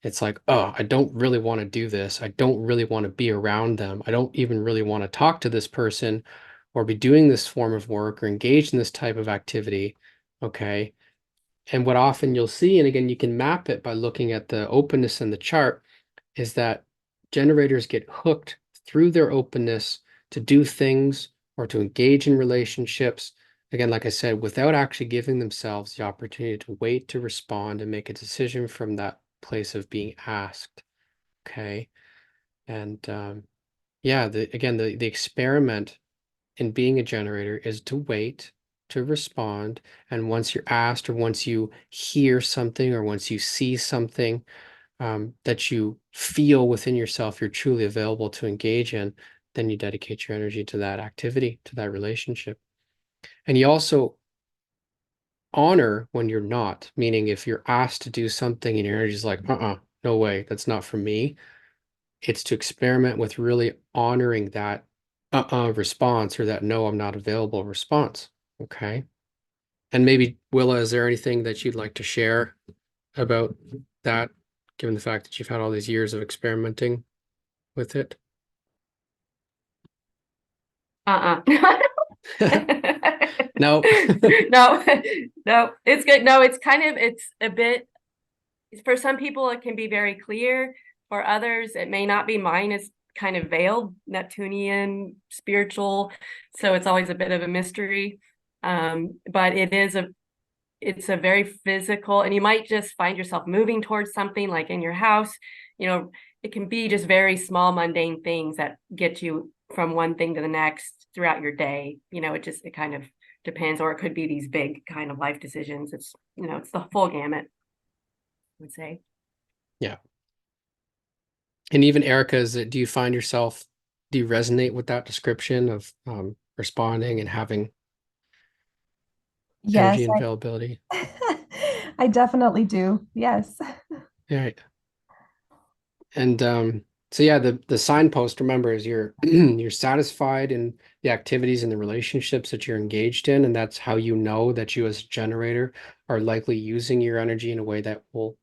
It's like, oh, I don't really want to do this. I don't really want to be around them. I don't even really want to talk to this person or be doing this form of work or engage in this type of activity. Okay. And what often you'll see, and again, you can map it by looking at the openness in the chart, is that generators get hooked through their openness to do things or to engage in relationships. Again, like I said, without actually giving themselves the opportunity to wait to respond and make a decision from that place of being asked. Okay. And yeah, again, the experiment in being a generator is to wait to respond. And once you're asked, or once you hear something, or once you see something that you feel within yourself, you're truly available to engage in, then you dedicate your energy to that activity, to that relationship. And you also honor when you're not, meaning if you're asked to do something and your energy is like, no way, that's not for me. It's to experiment with really honoring that response, or that no, I'm not available response. Okay. And maybe, Willa, is there anything that you'd like to share about that, given the fact that you've had all these years of experimenting with it? Uh-uh. No. No, no, it's good. No, it's a bit, for some people, it can be very clear. For others, it may not be. Mine is kind of veiled, Neptunian, spiritual. So it's always a bit of a mystery. But it's a very physical, and you might just find yourself moving towards something like in your house. It can be just very small, mundane things that get you from one thing to the next throughout your day. It kind of depends, or it could be these big kind of life decisions. It's the full gamut, I would say. Yeah. And even Erica, do you find yourself, do you resonate with that description of responding and having Yes, energy and availability? I definitely do. Yes. Yeah. And so yeah, the signpost, remember, is you're satisfied in the activities and the relationships that you're engaged in, and that's how you know that you as a generator are likely using your energy in a way that will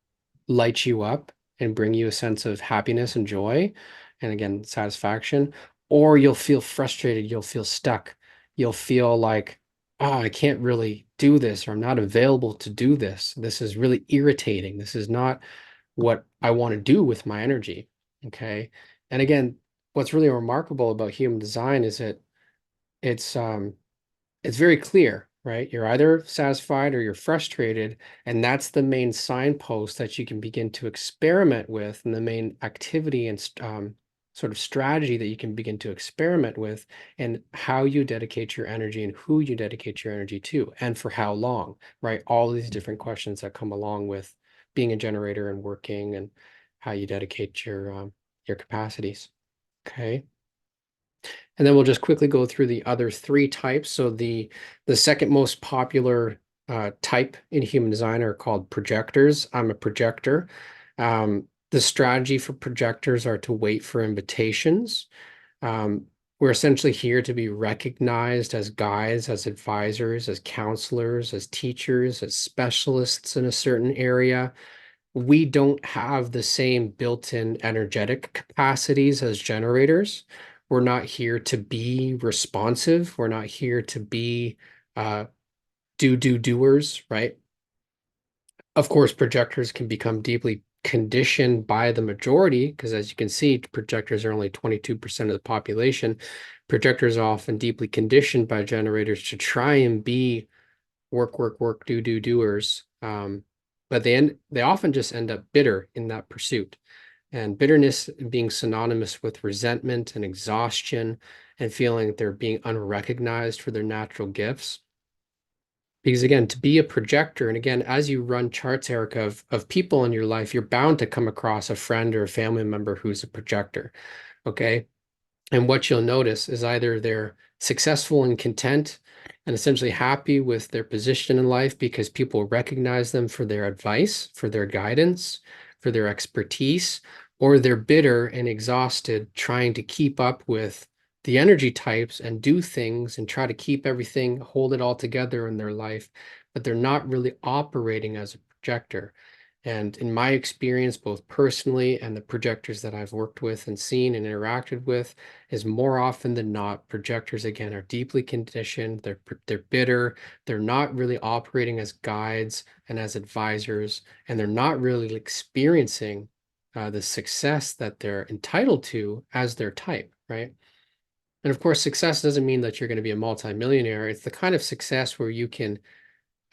light you up. and bring you a sense of happiness and joy, and again, satisfaction, or you'll feel frustrated, you'll feel stuck, you'll feel like, oh, I can't really do this, or I'm not available to do this. This is really irritating. This is not what I want to do with my energy. Okay. And again, what's really remarkable about human design is that it's it's very clear, right? You're either satisfied or you're frustrated, and that's the main signpost that you can begin to experiment with, and the main activity and sort of strategy that you can begin to experiment with, and how you dedicate your energy and who you dedicate your energy to, and for how long, right? All these different questions that come along with being a generator and working, and how you dedicate your capacities. Okay. And then we'll just quickly go through the other three types. So the second most popular type in human design are called projectors. I'm a projector. The strategy for projectors are to wait for invitations. We're essentially here to be recognized as guides, as advisors, as counselors, as teachers, as specialists in a certain area. We don't have the same built-in energetic capacities as generators. We're not here to be responsive. We're not here to be doers, right? Of course, projectors can become deeply conditioned by the majority, because as you can see, projectors are only 22% of the population. Projectors are often deeply conditioned by generators to try and be work, doers. But they often just end up bitter in that pursuit. And bitterness being synonymous with resentment and exhaustion, and feeling that they're being unrecognized for their natural gifts. Because again, to be a projector, and again, as you run charts, Erica, of people in your life, you're bound to come across a friend or a family member who's a projector. Okay. And what you'll notice is either they're successful and content and essentially happy with their position in life because people recognize them for their advice, for their guidance, for their expertise, or they're bitter and exhausted trying to keep up with the energy types and do things and try to keep everything, hold it all together in their life, but they're not really operating as a projector. And in my experience, both personally and the projectors that I've worked with and seen and interacted with, is more often than not, projectors again are deeply conditioned. They're bitter. They're not really operating as guides and as advisors, and they're not really experiencing the success that they're entitled to as their type, right? And of course, success doesn't mean that you're going to be a multimillionaire. It's the kind of success where you can,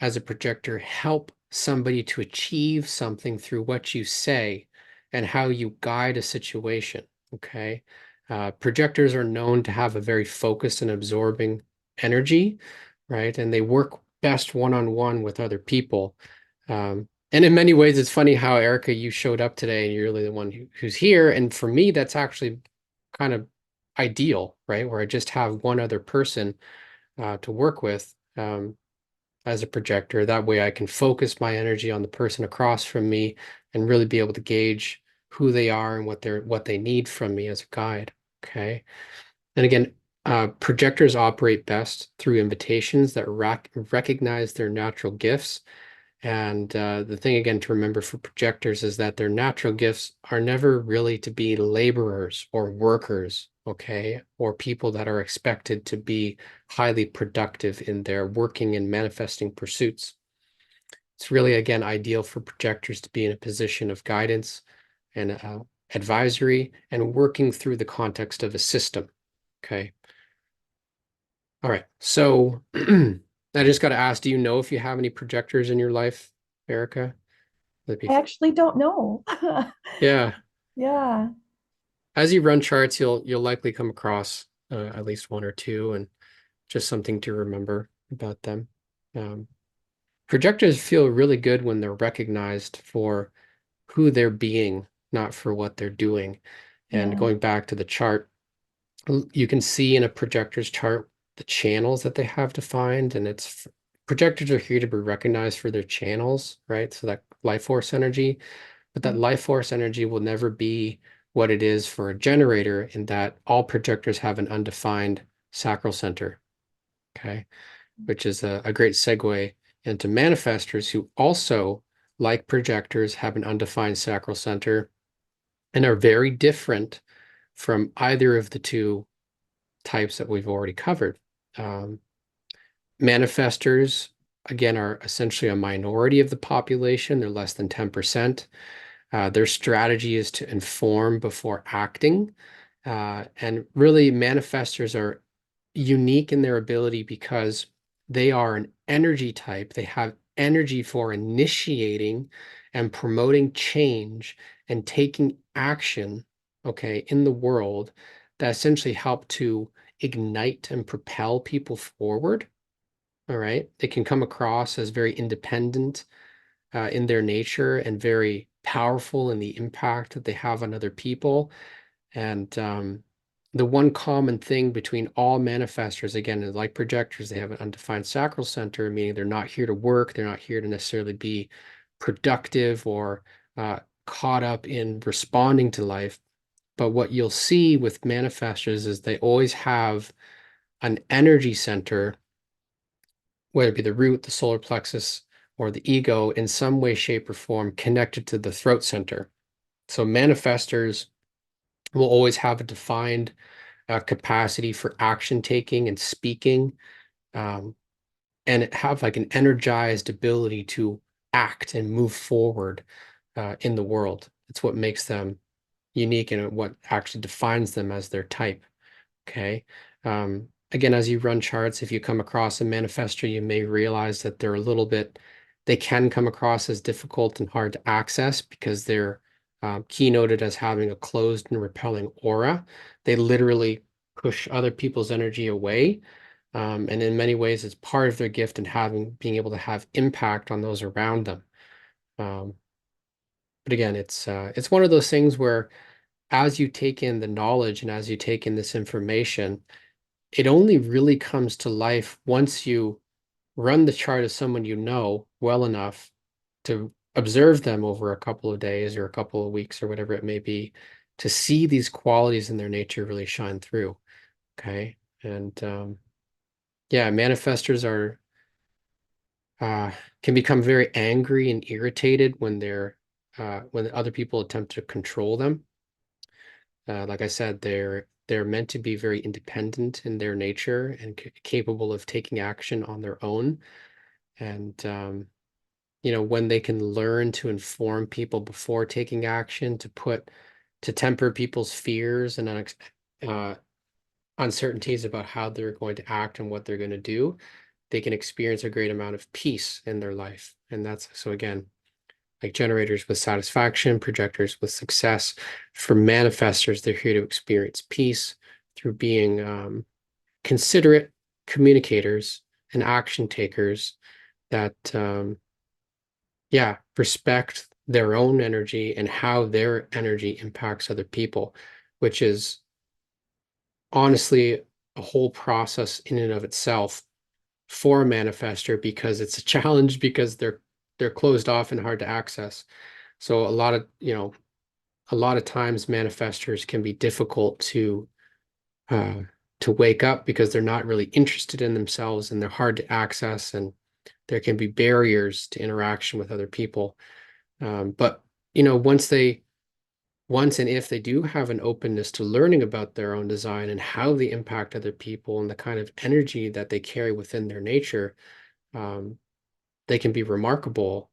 as a projector, help somebody to achieve something through what you say and how you guide a situation. Okay. Projectors are known to have a very focused and absorbing energy, right? And they work best one-on-one with other people. And in many ways, it's funny how, Erica, you showed up today and you're really the one who's here. And for me, that's actually kind of ideal, right? Where I just have one other person to work with. As a projector. That way I can focus my energy on the person across from me and really be able to gauge who they are and what they need from me as a guide. Okay. And again, projectors operate best through invitations that recognize their natural gifts. And the thing again to remember for projectors is that their natural gifts are never really to be laborers or workers, okay, or people that are expected to be highly productive in their working and manifesting pursuits. It's really, again, ideal for projectors to be in a position of guidance and advisory and working through the context of a system, okay? All right, so I just got to ask, do you know if you have any projectors in your life, Erica? I actually don't know. Yeah. Yeah. As you run charts, you'll likely come across at least one or two, and just something to remember about them. Um, Projectors feel really good when they're recognized for who they're being, not for what they're doing. And Yeah. going back to the chart, you can see in a projector's chart the channels that they have defined, and projectors are here to be recognized for their channels, right? So that life force energy, but that life force energy will never be what it is for a generator, in that all projectors have an undefined sacral center, okay? Which is a great segue into manifestors, who also, like projectors, have an undefined sacral center. and are very different from either of the two types that we've already covered. Manifestors, again, are essentially a minority of the population. They're less than 10%. Their strategy is to inform before acting. And really, manifestors are unique in their ability because they are an energy type. They have energy for initiating and promoting change and taking action, okay, in the world that essentially help to ignite and propel people forward. All right. They can come across as very independent in their nature and very powerful in the impact that they have on other people. And the one common thing between all manifestors, again, is like projectors, they have an undefined sacral center, meaning they're not here to work. They're not here to necessarily be productive or caught up in responding to life. But what you'll see with manifestors is they always have an energy center, whether it be the root, the solar plexus, or the ego, in some way, shape, or form connected to the throat center. So manifestors will always have a defined capacity for action taking and speaking, and have like an energized ability to act and move forward in the world. It's what makes them unique and what actually defines them as their type. Okay. Again, as you run charts, if you come across a manifestor, you may realize that they can come across as difficult and hard to access because they're keynoted as having a closed and repelling aura. They literally push other people's energy away. And in many ways, it's part of their gift and being able to have impact on those around them. But again, it's one of those things where as you take in the knowledge and as you take in this information, it only really comes to life once you run the chart of someone you know well enough to observe them over a couple of days or a couple of weeks or whatever it may be, to see these qualities in their nature really shine through. Okay. And yeah, manifestors are can become very angry and irritated when when other people attempt to control them. Like I said, they're meant to be very independent in their nature and capable of taking action on their own. And when they can learn to inform people before taking action, to temper people's fears and uncertainties about how they're going to act and what they're going to do, they can experience a great amount of peace in their life. And that's so again, like generators with satisfaction, projectors with success. For manifestors, they're here to experience peace through being considerate communicators and action takers that, respect their own energy and how their energy impacts other people, which is honestly a whole process in and of itself for a manifestor, because it's a challenge because they're closed off and hard to access. So a lot of times manifestors can be difficult to wake up because they're not really interested in themselves and they're hard to access, and there can be barriers to interaction with other people. But once and if they do have an openness to learning about their own design and how they impact other people and the kind of energy that they carry within their nature, they can be remarkable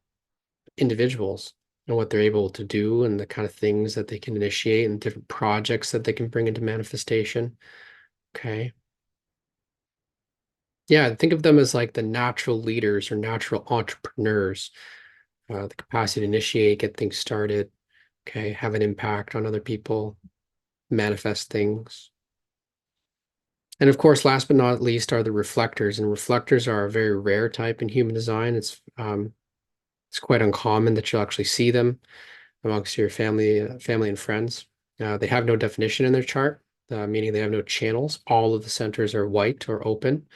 individuals and what they're able to do and the kind of things that they can initiate and different projects that they can bring into manifestation. Okay. Yeah, think of them as like the natural leaders or natural entrepreneurs, the capacity to initiate, get things started, okay, have an impact on other people, manifest things. And of course, last but not least are the reflectors, and reflectors are a very rare type in human design. It's quite uncommon that you'll actually see them amongst your family and friends. They have no definition in their chart, meaning they have no channels. All of the centers are white or open,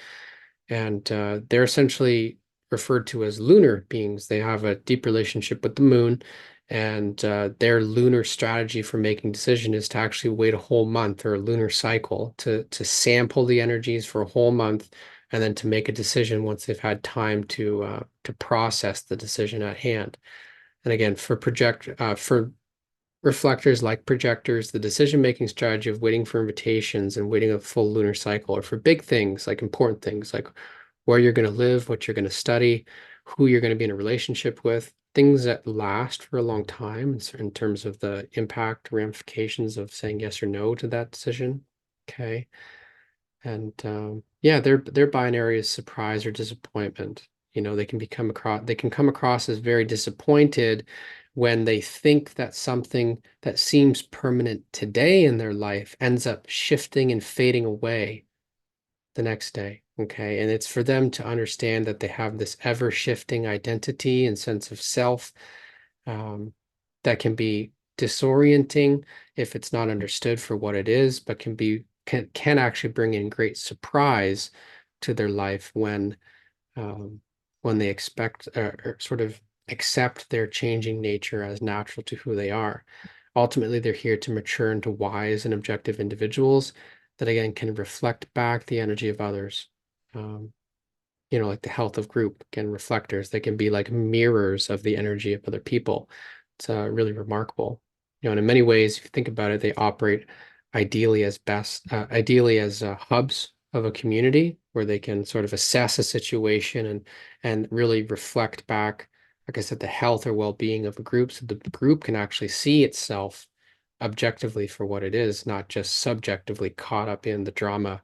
and they're essentially referred to as lunar beings. They have a deep relationship with the moon, and their lunar strategy for making decision is to actually wait a whole month, or a lunar cycle, to sample the energies for a whole month, and then to make a decision once they've had time to process the decision at hand. And again, for reflectors, like projectors, the decision-making strategy of waiting for invitations and waiting a full lunar cycle, or for big things, like important things, like where you're going to live, what you're going to study, who you're going to be in a relationship with, things that last for a long time in terms of the impact ramifications of saying yes or no to that decision. Okay. And yeah, their binary is surprise or disappointment. You know, they can come across as very disappointed when they think that something that seems permanent today in their life ends up shifting and fading away the next day. Okay. And it's for them to understand that they have this ever shifting identity and sense of self um, that can be disorienting if it's not understood for what it is, but can actually bring in great surprise to their life um, when they expect or sort of accept their changing nature as natural to who they are. Ultimately, they're here to mature into wise and objective individuals that again can reflect back the energy of others. Um, you know, like the health of group, again, reflectors, they can be like mirrors of the energy of other people. It's really remarkable. You know, and in many ways, if you think about it, they operate ideally as hubs of a community where they can sort of assess a situation and really reflect back, like I said, the health or well-being of a group, so the group can actually see itself objectively for what it is, not just subjectively caught up in the drama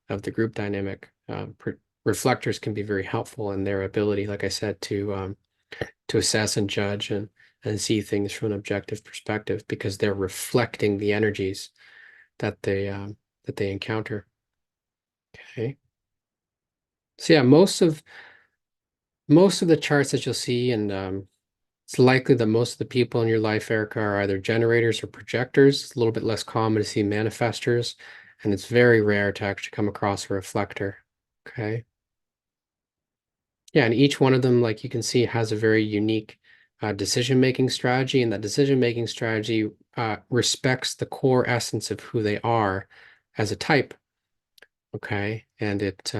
of the group dynamic. Reflectors can be very helpful in their ability, like I said, to assess and judge and see things from an objective perspective because they're reflecting the energies that they encounter. Okay. So yeah, most of the charts that you'll see, and it's likely that most of the people in your life, Erica, are either generators or projectors. It's a little bit less common to see manifestors, and it's very rare to actually come across a reflector. Okay. Yeah, and each one of them, like you can see, has a very unique decision-making strategy, and that decision-making strategy respects the core essence of who they are as a type. Okay, and it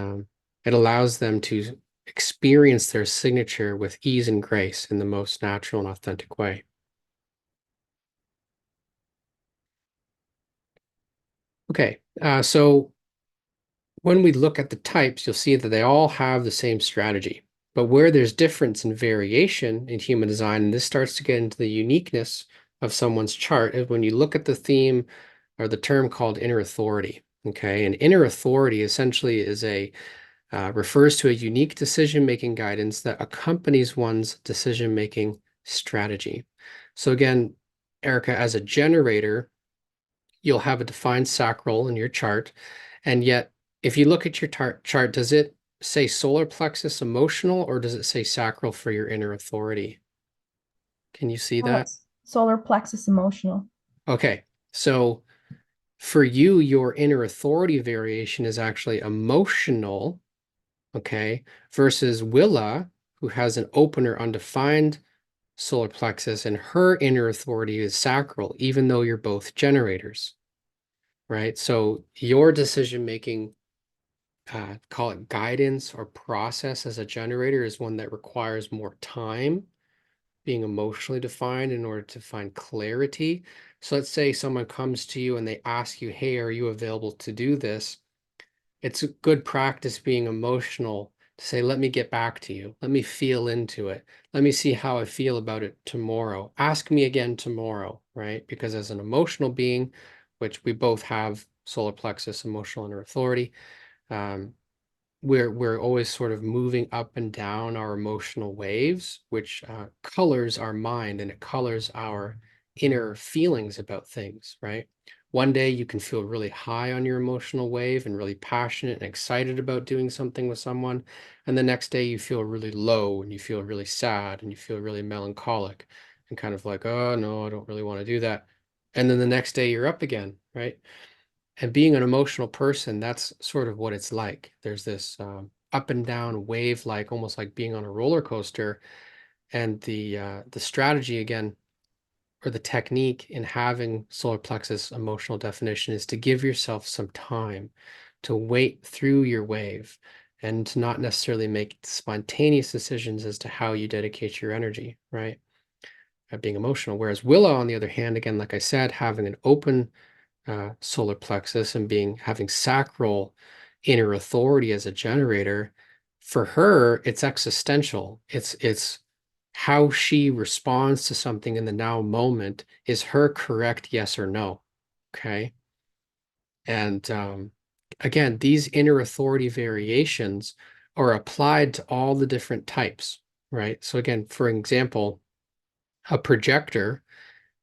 allows them to experience their signature with ease and grace in the most natural and authentic way. Okay, so when we look at the types, you'll see that they all have the same strategy. But where there's difference and variation in human design, and this starts to get into the uniqueness of someone's chart, is when you look at the theme or the term called inner authority. Okay, and inner authority essentially is refers to a unique decision-making guidance that accompanies one's decision-making strategy. So again, Erica, as a generator, you'll have a defined sacral in your chart, and yet if you look at your chart, does it say solar plexus emotional or does it say sacral for your inner authority? Can you see that? Solar plexus emotional. Okay, so for you, your inner authority variation is actually emotional, okay, versus Willa, who has an open or undefined solar plexus, and her inner authority is sacral, even though you're both generators, right? So your decision making, call it guidance or process as a generator, is one that requires more time being emotionally defined in order to find clarity. So let's say someone comes to you and they ask you, hey, are you available to do this? It's a good practice being emotional to say, let me get back to you. Let me feel into it. Let me see how I feel about it tomorrow. Ask me again tomorrow, right? Because as an emotional being, which we both have solar plexus, emotional inner authority, um, we're always sort of moving up and down our emotional waves, which colors our mind and it colors our inner feelings about things, right? One day you can feel really high on your emotional wave and really passionate and excited about doing something with someone. And the next day you feel really low and you feel really sad and you feel really melancholic and kind of like, oh no, I don't really want to do that. And then the next day you're up again, right? And being an emotional person, that's sort of what it's like. There's this up and down wave, like almost like being on a roller coaster. And the strategy again, or the technique in having solar plexus emotional definition is to give yourself some time to wait through your wave and to not necessarily make spontaneous decisions as to how you dedicate your energy, right? at being emotional. Whereas Willow, on the other hand, again, like I said, having an open solar plexus and having sacral inner authority as a generator, for her, it's existential. It's how she responds to something in the now moment is her correct yes or no. Okay. And again, these inner authority variations are applied to all the different types, right? So again, for example, a projector.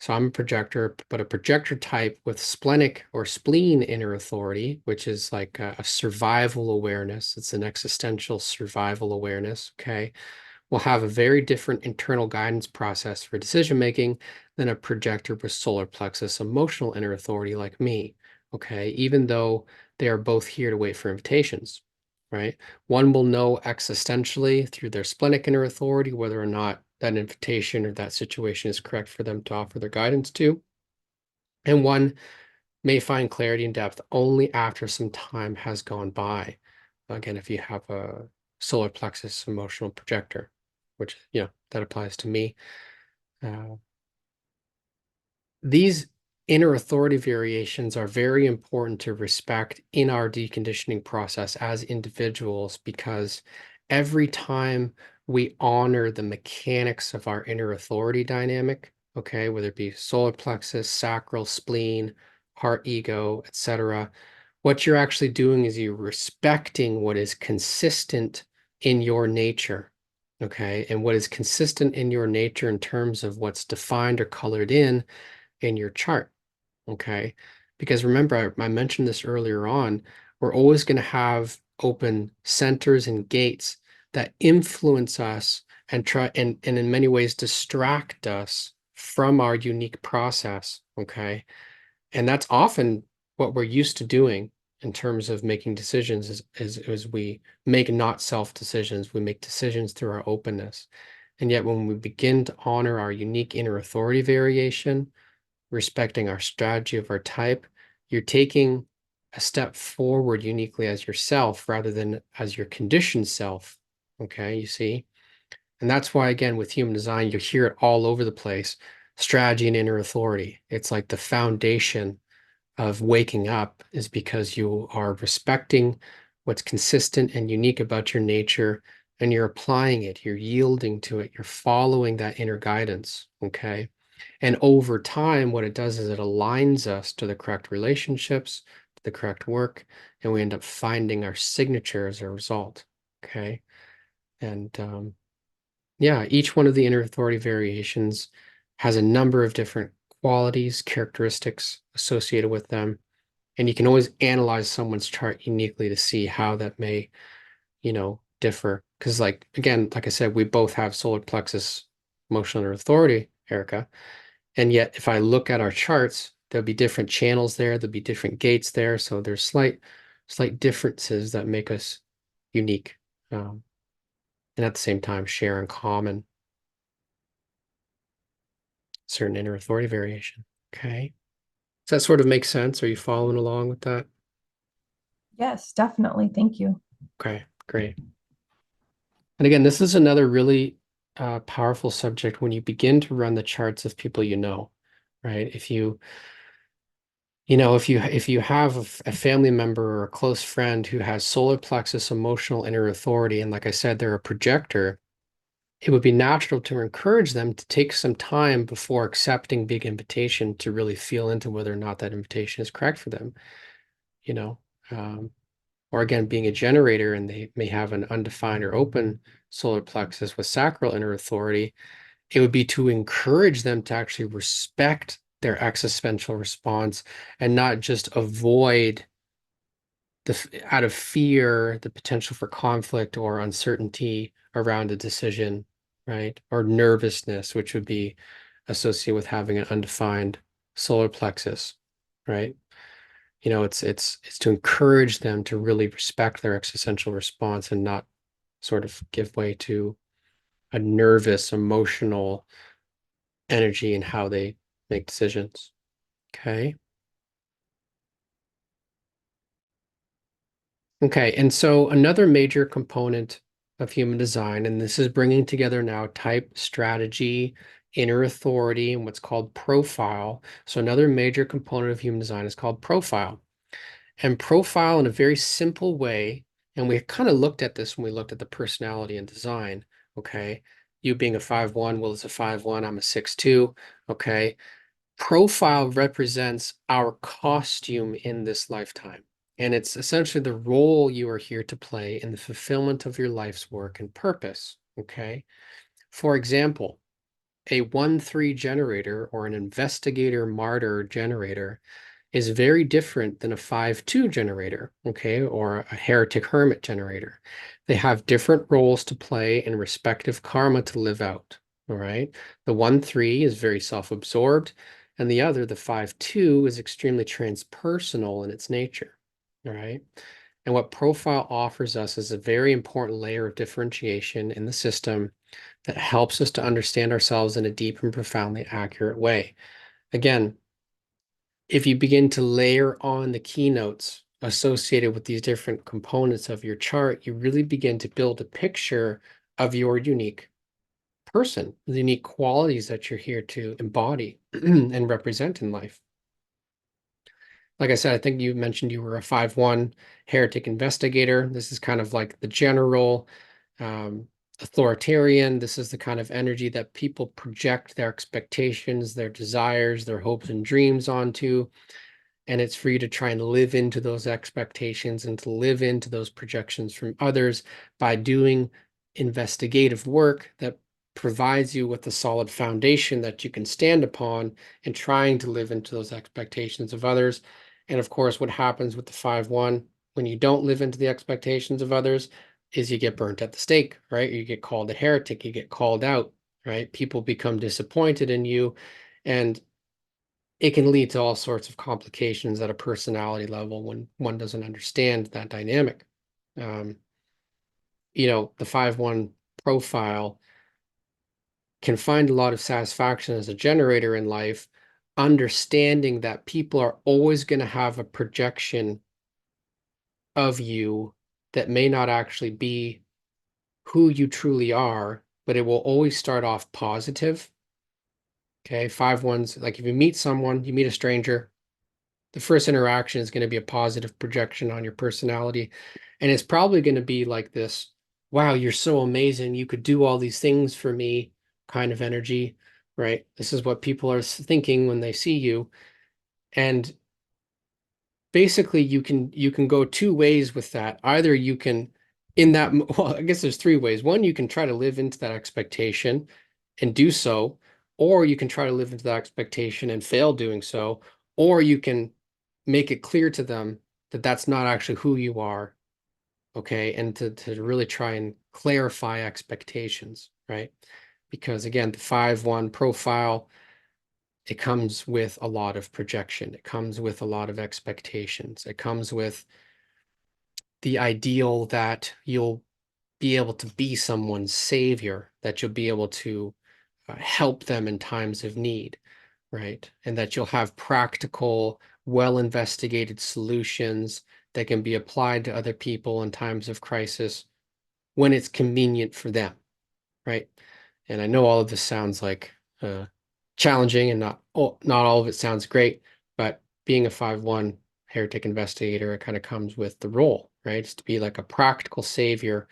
So I'm a projector, but a projector type with splenic or spleen inner authority, which is like a survival awareness. It's an existential survival awareness. Okay. Will have a very different internal guidance process for decision making than a projector with solar plexus emotional inner authority like me. Okay. Even though they are both here to wait for invitations, right? One will know existentially through their splenic inner authority whether or not that invitation or that situation is correct for them to offer their guidance to. And one may find clarity and depth only after some time has gone by. Again, if you have a solar plexus emotional projector, which, that applies to me. These inner authority variations are very important to respect in our deconditioning process as individuals, because every time we honor the mechanics of our inner authority dynamic, okay, whether it be solar plexus, sacral, spleen, heart, ego, etc., what you're actually doing is you're respecting what is consistent in your nature, okay? And what is consistent in your nature in terms of what's defined or colored in your chart, okay? Because remember, I mentioned this earlier on, we're always going to have open centers and gates that influence us and try and in many ways distract us from our unique process, okay? And that's often what we're used to doing in terms of making decisions is we make not self decisions, we make decisions through our openness. And yet when we begin to honor our unique inner authority variation, respecting our strategy of our type, you're taking a step forward uniquely as yourself rather than as your conditioned self. Okay, you see? And that's why, again, with human design, you hear it all over the place. Strategy and inner authority. It's like the foundation of waking up is because you are respecting what's consistent and unique about your nature and you're applying it, you're yielding to it, you're following that inner guidance. Okay. And over time, what it does is it aligns us to the correct relationships, to the correct work, and we end up finding our signature as a result. Okay. And yeah, each one of the inner authority variations has a number of different qualities, characteristics associated with them. And you can always analyze someone's chart uniquely to see how that may, differ. Because again, like I said, we both have solar plexus emotional inner authority, Erica. And yet, if I look at our charts, there'll be different channels there, there'll be different gates there. So there's slight differences that make us unique. And at the same time, share in common certain inner authority variation. Okay. Does that sort of make sense? Are you following along with that? Yes, definitely. Thank you. Okay, great. And again, this is another really powerful subject when you begin to run the charts of people right? If you have a family member or a close friend who has solar plexus emotional inner authority, and like I said, they're a projector, it would be natural to encourage them to take some time before accepting big invitation to really feel into whether or not that invitation is correct for them, you know. Or again, being a generator and they may have an undefined or open solar plexus with sacral inner authority, it would be to encourage them to actually respect their existential response and not just avoid out of fear, the potential for conflict or uncertainty around a decision, right? Or nervousness, which would be associated with having an undefined solar plexus, right? It's to encourage them to really respect their existential response and not sort of give way to a nervous, emotional energy in how they make decisions. Okay. Okay. And so another major component of human design, and this is bringing together now type, strategy, inner authority, and what's called profile. So another major component of human design is called profile. And profile, in a very simple way, and we kind of looked at this when we looked at the personality and design, okay? You being a 5-1, Will is a 5-1, I'm a 6-2, okay? Profile represents our costume in this lifetime. And it's essentially the role you are here to play in the fulfillment of your life's work and purpose, okay? For example, a 1-3 generator or an investigator martyr generator is very different than a 5-2 generator, okay, or a heretic hermit generator. They have different roles to play and respective karma to live out, all right? The 1-3 is very self-absorbed, and the other, the 5-2, is extremely transpersonal in its nature, all right? And what profile offers us is a very important layer of differentiation in the system that helps us to understand ourselves in a deep and profoundly accurate way. Again, if you begin to layer on the keynotes associated with these different components of your chart, you really begin to build a picture of your unique person, the unique qualities that you're here to embody and represent in life. Like I said, I think you mentioned you were a 5-1 heretic investigator. This is kind of like the general authoritarian. This is the kind of energy that people project their expectations, their desires, their hopes and dreams onto. And it's for you to try and live into those expectations and to live into those projections from others by doing investigative work that provides you with a solid foundation that you can stand upon and trying to live into those expectations of others. And of course, what happens with the 5-1 when you don't live into the expectations of others is you get burnt at the stake, right? You get called a heretic, you get called out, right? People become disappointed in you. And it can lead to all sorts of complications at a personality level when one doesn't understand that dynamic. The 5-1 profile can find a lot of satisfaction as a generator in life, understanding that people are always going to have a projection of you that may not actually be who you truly are, but it will always start off positive. Okay, 5-1s, like if you meet someone, you meet a stranger, the first interaction is going to be a positive projection on your personality. And it's probably going to be like this, wow, you're so amazing. You could do all these things for me kind of energy, right? This is what people are thinking when they see you. And basically you can go two ways with that. Either you can well, I guess there's three ways. One, you can try to live into that expectation and do so, or you can try to live into that expectation and fail doing so, or you can make it clear to them that that's not actually who you are, okay? And to really try and clarify expectations, right? Because again, the 5-1 profile, it comes with a lot of projection. It comes with a lot of expectations. It comes with the ideal that you'll be able to be someone's savior, that you'll be able to help them in times of need, right? And that you'll have practical, well-investigated solutions that can be applied to other people in times of crisis when it's convenient for them, right? And I know all of this sounds like challenging and not all of it sounds great, but being a 5-1 heretic investigator, it kind of comes with the role, right? It's to be like a practical savior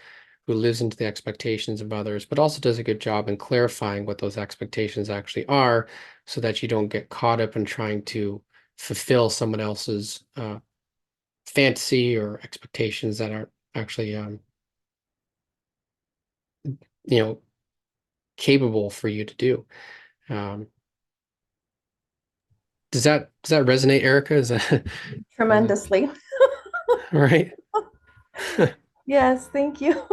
who lives into the expectations of others, but also does a good job in clarifying what those expectations actually are so that you don't get caught up in trying to fulfill someone else's fantasy or expectations that aren't actually, capable for you to do. Um, does that resonate, Erica? Is that Tremendously. right? Yes, thank you.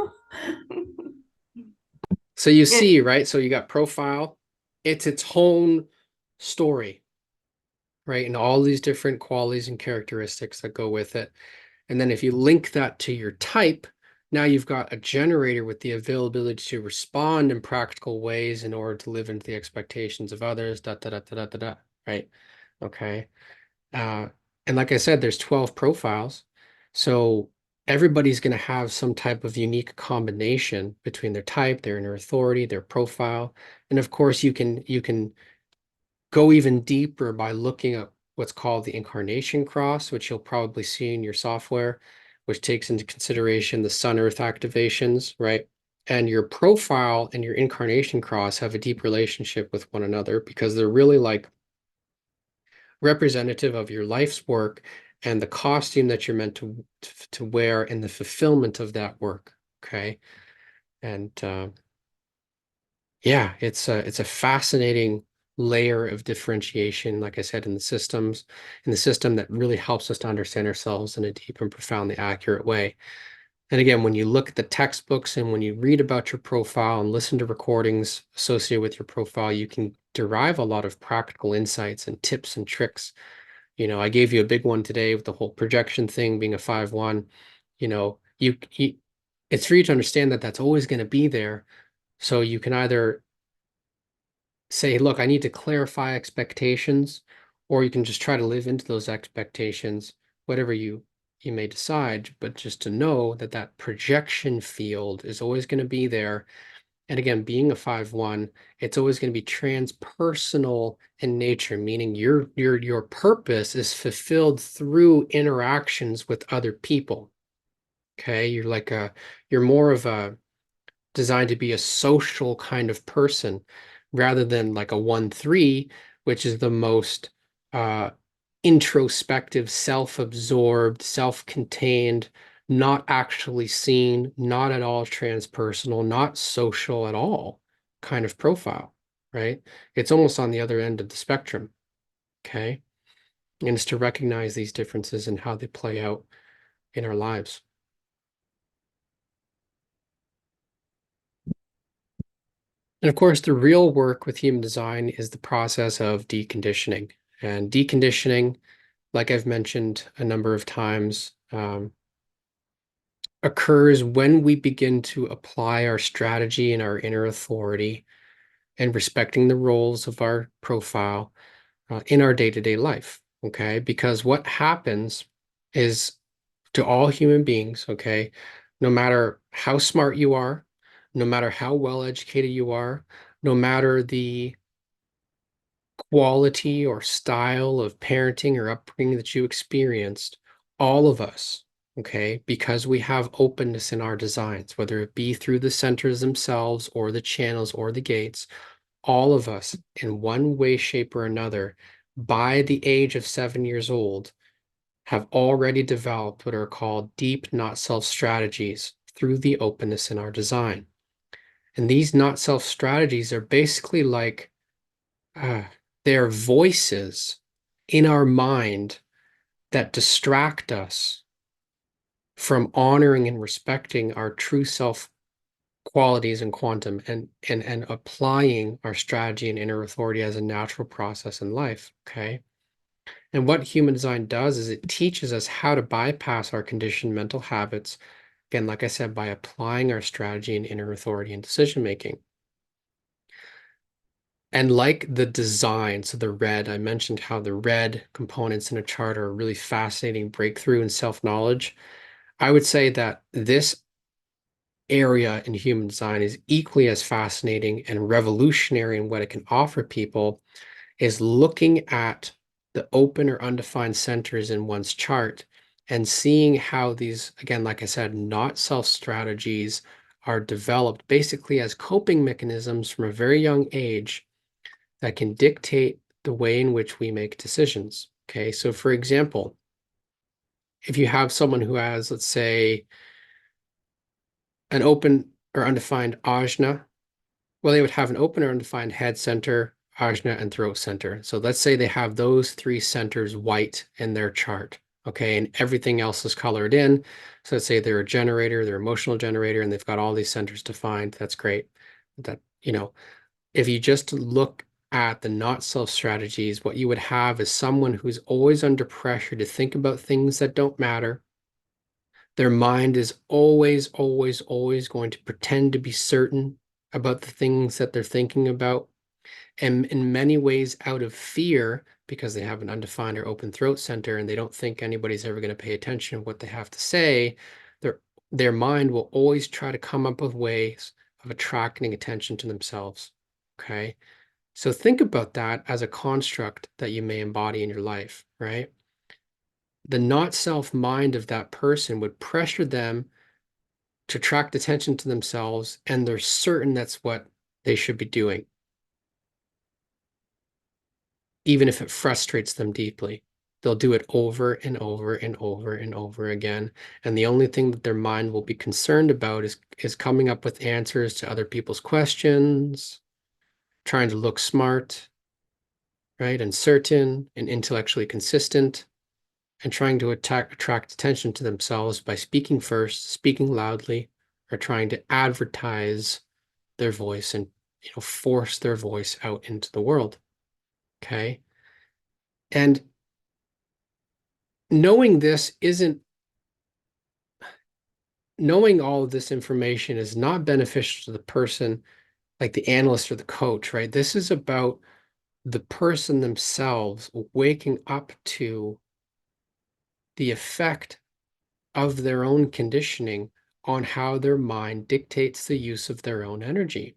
So you It, see, right? So you got profile, it's its own story, right? And all these different qualities and characteristics that go with it. And then if you link that to your type, now you've got a generator with the availability to respond in practical ways in order to live into the expectations of others, right? Okay. And like I said, there's 12 profiles. So everybody's going to have some type of unique combination between their type, their inner authority, their profile. And of course, you can go even deeper by looking at what's called the incarnation cross, which you'll probably see in your software, which takes into consideration the sun earth activations, right? And your profile and your incarnation cross have a deep relationship with one another because they're really like representative of your life's work and the costume that you're meant to wear in the fulfillment of that work. Okay. And yeah, it's a fascinating layer of differentiation, like I said, in the system that really helps us to understand ourselves in a deep and profoundly accurate way. And again, when you look at the textbooks and when you read about your profile and listen to recordings associated with your profile, you can derive a lot of practical insights and tips and tricks. You know, I gave you a big one today with the whole projection thing being a 5-1. You know, it's for you to understand that that's always going to be there. So you can either say, look, I need to clarify expectations, or you can just try to live into those expectations, whatever you may decide, but just to know that that projection field is always going to be there. And again, being a 5-1, it's always going to be transpersonal in nature, meaning your purpose is fulfilled through interactions with other people. Okay, you're more of a designed to be a social kind of person rather than like a 1-3, which is the most uh, introspective, self-absorbed, self-contained, not actually seen, not at all transpersonal, not social at all kind of profile, right? It's almost on the other end of the spectrum, okay? And it's to recognize these differences and how they play out in our lives. And of course, the real work with human design is the process of deconditioning. And deconditioning, like I've mentioned a number of times, occurs when we begin to apply our strategy and our inner authority and respecting the roles of our profile in our day-to-day life. Okay. Because what happens is to all human beings, okay, no matter how smart you are, no matter how well educated you are, no matter the quality or style of parenting or upbringing that you experienced, all of us, okay, because we have openness in our designs, whether it be through the centers themselves or the channels or the gates, all of us in one way, shape, or another, by the age of 7 years old, have already developed what are called deep not self strategies through the openness in our design. And these not self strategies are basically like they're voices in our mind that distract us from honoring and respecting our true self qualities and quantum and applying our strategy and inner authority as a natural process in life. Okay. And what human design does is it teaches us how to bypass our conditioned mental habits. Again, like I said, by applying our strategy and inner authority in decision making. And like the design, so the red, I mentioned how the red components in a chart are a really fascinating breakthrough in self-knowledge. I would say that this area in human design is equally as fascinating and revolutionary in what it can offer people is looking at the open or undefined centers in one's chart and seeing how these, again, like I said, not self strategies are developed basically as coping mechanisms from a very young age that can dictate the way in which we make decisions. Okay, so for example, if you have someone who has, let's say, an open or undefined ajna, well, they would have an open or undefined head center, ajna, and throat center. So let's say they have those three centers white in their chart. Okay, and everything else is colored in. So let's say they're a generator, they're emotional generator, and they've got all these centers defined. That's great. That, if you just look at the not self strategies, what you would have is someone who's always under pressure to think about things that don't matter. Their mind is always, always, always going to pretend to be certain about the things that they're thinking about. And in many ways, out of fear, because they have an undefined or open throat center and they don't think anybody's ever going to pay attention to what they have to say, their mind will always try to come up with ways of attracting attention to themselves. Okay. So think about that as a construct that you may embody in your life, right? The not self mind of that person would pressure them to attract attention to themselves, and they're certain that's what they should be doing, even if it frustrates them deeply. They'll do it over and over and over and over again. And the only thing that their mind will be concerned about is coming up with answers to other people's questions, trying to look smart, right? And certain and intellectually consistent, and trying to attract attention to themselves by speaking first, speaking loudly, or trying to advertise their voice and force their voice out into the world. Okay. And knowing this isn't knowing all of this information is not beneficial to the person, like the analyst or the coach, right? This is about the person themselves waking up to the effect of their own conditioning on how their mind dictates the use of their own energy,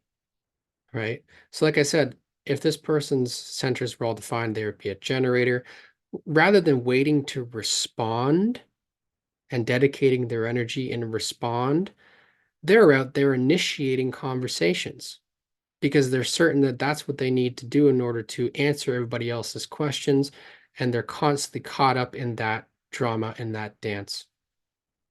right? So like I said, if this person's centers were all defined, they would be a generator. Rather than waiting to respond and dedicating their energy and respond, they're out there initiating conversations because they're certain that that's what they need to do in order to answer everybody else's questions. And they're constantly caught up in that drama and that dance,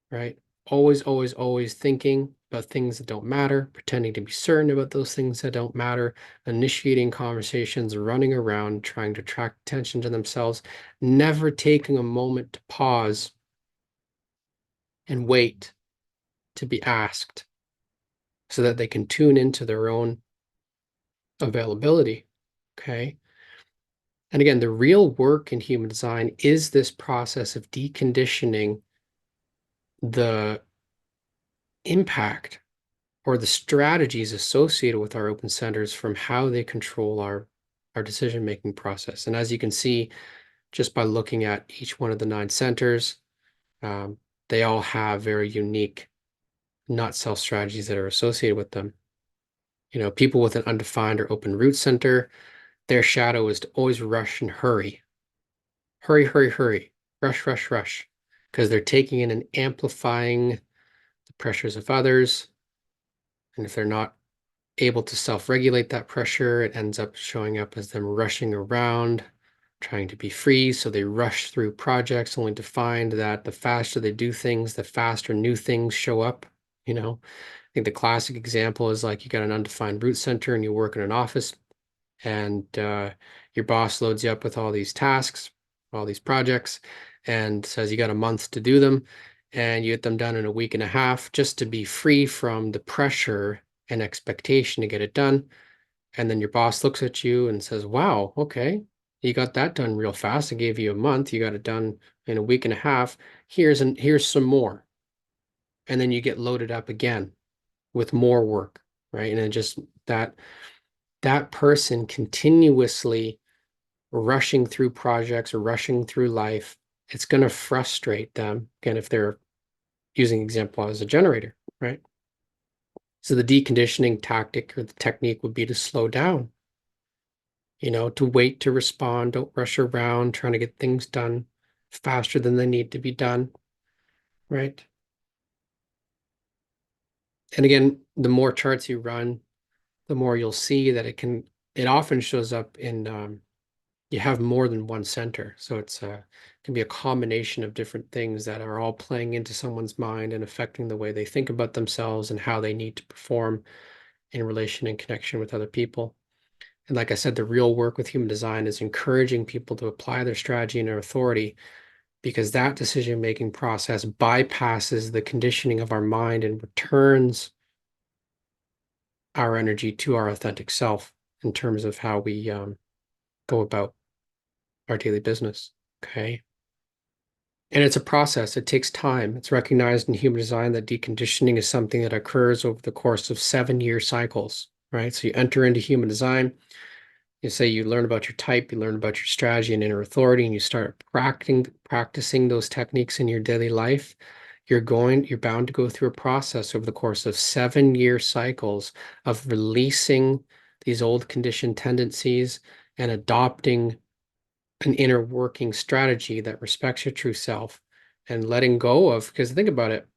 right? Always, always, always thinking about things that don't matter, pretending to be certain about those things that don't matter, initiating conversations, running around, trying to attract attention to themselves, never taking a moment to pause and wait to be asked so that they can tune into their own availability. Okay. And again, the real work in human design is this process of deconditioning the impact or the strategies associated with our open centers from how they control our decision-making process. And as you can see, just by looking at each one of the 9 centers, they all have very unique not self strategies that are associated with them. People with an undefined or open root center, their shadow is to always rush and hurry. Hurry, hurry, hurry. Rush, rush, rush. Because they're taking in and amplifying the pressures of others. And if they're not able to self-regulate that pressure, it ends up showing up as them rushing around, trying to be free. So they rush through projects only to find that the faster they do things, the faster new things show up. I think the classic example is like you got an undefined root center and you work in an office and your boss loads you up with all these tasks, all these projects, and says you got a month to do them, and you get them done in a week and a half just to be free from the pressure and expectation to get it done. And then your boss looks at you and says, wow, okay, you got that done real fast. I gave you a month. You got it done in a week and a half. Here's some more. And then you get loaded up again with more work, right? And then just that person continuously rushing through projects or rushing through life, it's going to frustrate them. Again, if they're using example as a generator, right? So the deconditioning tactic or the technique would be to slow down, to wait to respond, don't rush around trying to get things done faster than they need to be done, right? And again, the more charts you run, the more you'll see that it often shows up in you have more than one center. So it can be a combination of different things that are all playing into someone's mind and affecting the way they think about themselves and how they need to perform in relation and connection with other people. And like I said, the real work with human design is encouraging people to apply their strategy and their authority, because that decision-making process bypasses the conditioning of our mind and returns our energy to our authentic self in terms of how we go about our daily business. Okay. And it's a process. It takes time. It's recognized in human design that deconditioning is something that occurs over the course of 7-year cycles, right? So you enter into human design, you say you learn about your type, you learn about your strategy and inner authority, and you start practicing those techniques in your daily life. you're bound to go through a process over the course of 7-year cycles of releasing these old conditioned tendencies and adopting an inner working strategy that respects your true self and letting go of, because think about it.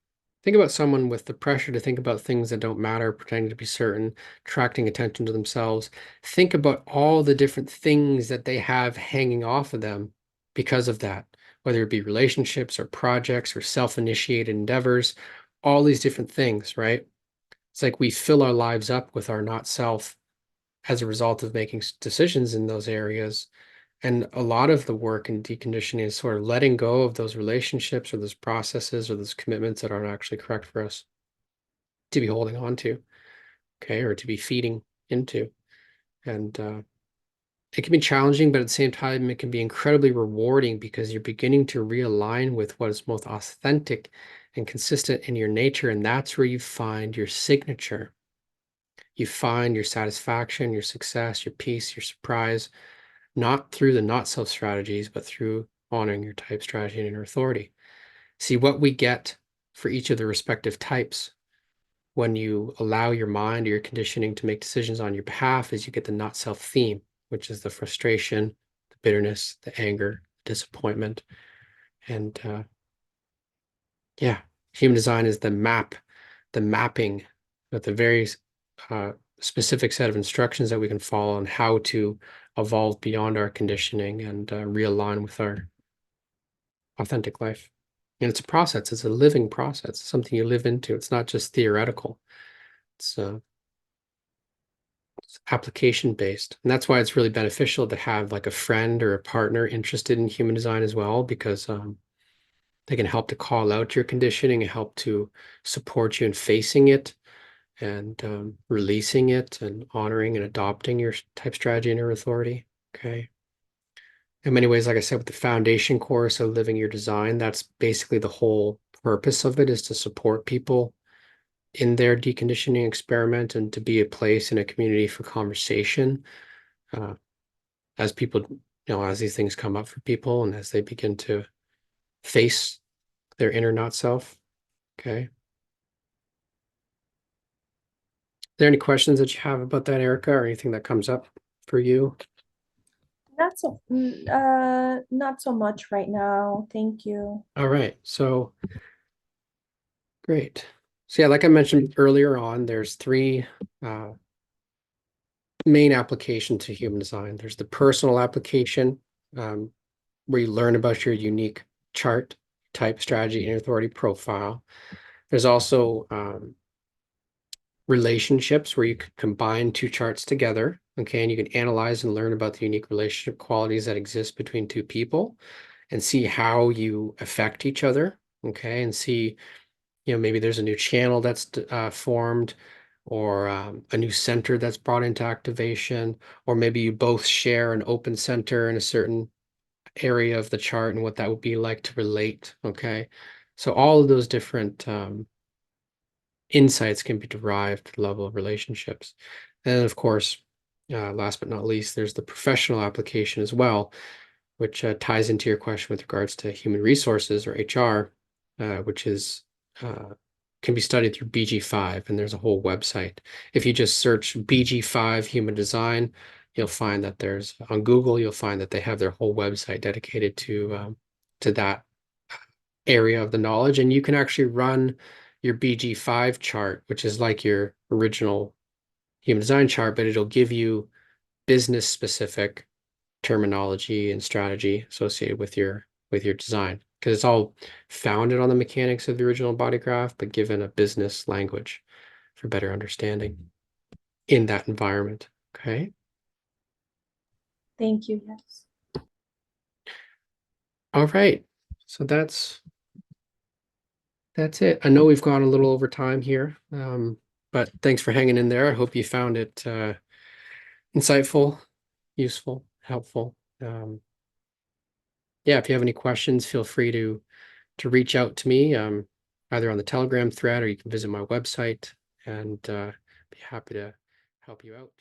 Think about someone with the pressure to think about things that don't matter, pretending to be certain, attracting attention to themselves. Think about all the different things that they have hanging off of them because of that, whether it be relationships or projects or self-initiated endeavors, all these different things, right? It's like we fill our lives up with our not self as a result of making decisions in those areas. And a lot of the work in deconditioning is sort of letting go of those relationships or those processes or those commitments that aren't actually correct for us to be holding on to, okay, or to be feeding into. And it can be challenging, but at the same time, it can be incredibly rewarding because you're beginning to realign with what is most authentic and consistent in your nature. And that's where you find your signature. You find your satisfaction, your success, your peace, your surprise, not through the not self strategies, but through honoring your type, strategy, and inner authority. See what we get for each of the respective types when you allow your mind or your conditioning to make decisions on your behalf is you get the not self theme, which is the frustration, the bitterness, the anger, disappointment. And yeah, human design is the mapping with the very specific set of instructions that we can follow on how to evolve beyond our conditioning and realign with our authentic life. And it's a process. It's a living process. It's something you live into. It's not just theoretical. It's application based. And that's why it's really beneficial to have like a friend or a partner interested in human design as well, because they can help to call out your conditioning and help to support you in facing it and releasing it and honoring and adopting your type, strategy, and your authority. Okay. In many ways, like I said, with the foundation course of living your design, that's basically the whole purpose of it, is to support people in their deconditioning experiment and to be a place and a community for conversation uh, as people, as these things come up for people and as they begin to face their inner not self. Okay. Are there any questions that you have about that, Erica, or anything that comes up for you? Not so much right now. Thank you. All right. So great. So yeah, like I mentioned earlier on, there's three main application to human design. There's the personal application, where you learn about your unique chart, type, strategy, and authority profile. There's also relationships where you could combine two charts together, okay, and you can analyze and learn about the unique relationship qualities that exist between two people and see how you affect each other, okay, and see, maybe there's a new channel that's formed, or a new center that's brought into activation, or maybe you both share an open center in a certain area of the chart and what that would be like to relate, okay? So all of those different insights can be derived at the level of relationships. And of course, last but not least, there's the professional application as well, which ties into your question with regards to human resources or HR, which is can be studied through BG5, and there's a whole website. If you just search BG5 human design, you'll find that there's on Google, you'll find that they have their whole website dedicated to that area of the knowledge, and you can actually run your BG5 chart, which is like your original human design chart, but it'll give you business specific terminology and strategy associated with your design, because it's all founded on the mechanics of the original BodyGraph, but given a business language for better understanding in that environment. Okay. Thank you. Yes. All right. So that's it. I know we've gone a little over time here, but thanks for hanging in there. I hope you found it insightful, useful, helpful. Yeah, if you have any questions, feel free to reach out to me, either on the Telegram thread, or you can visit my website, and be happy to help you out.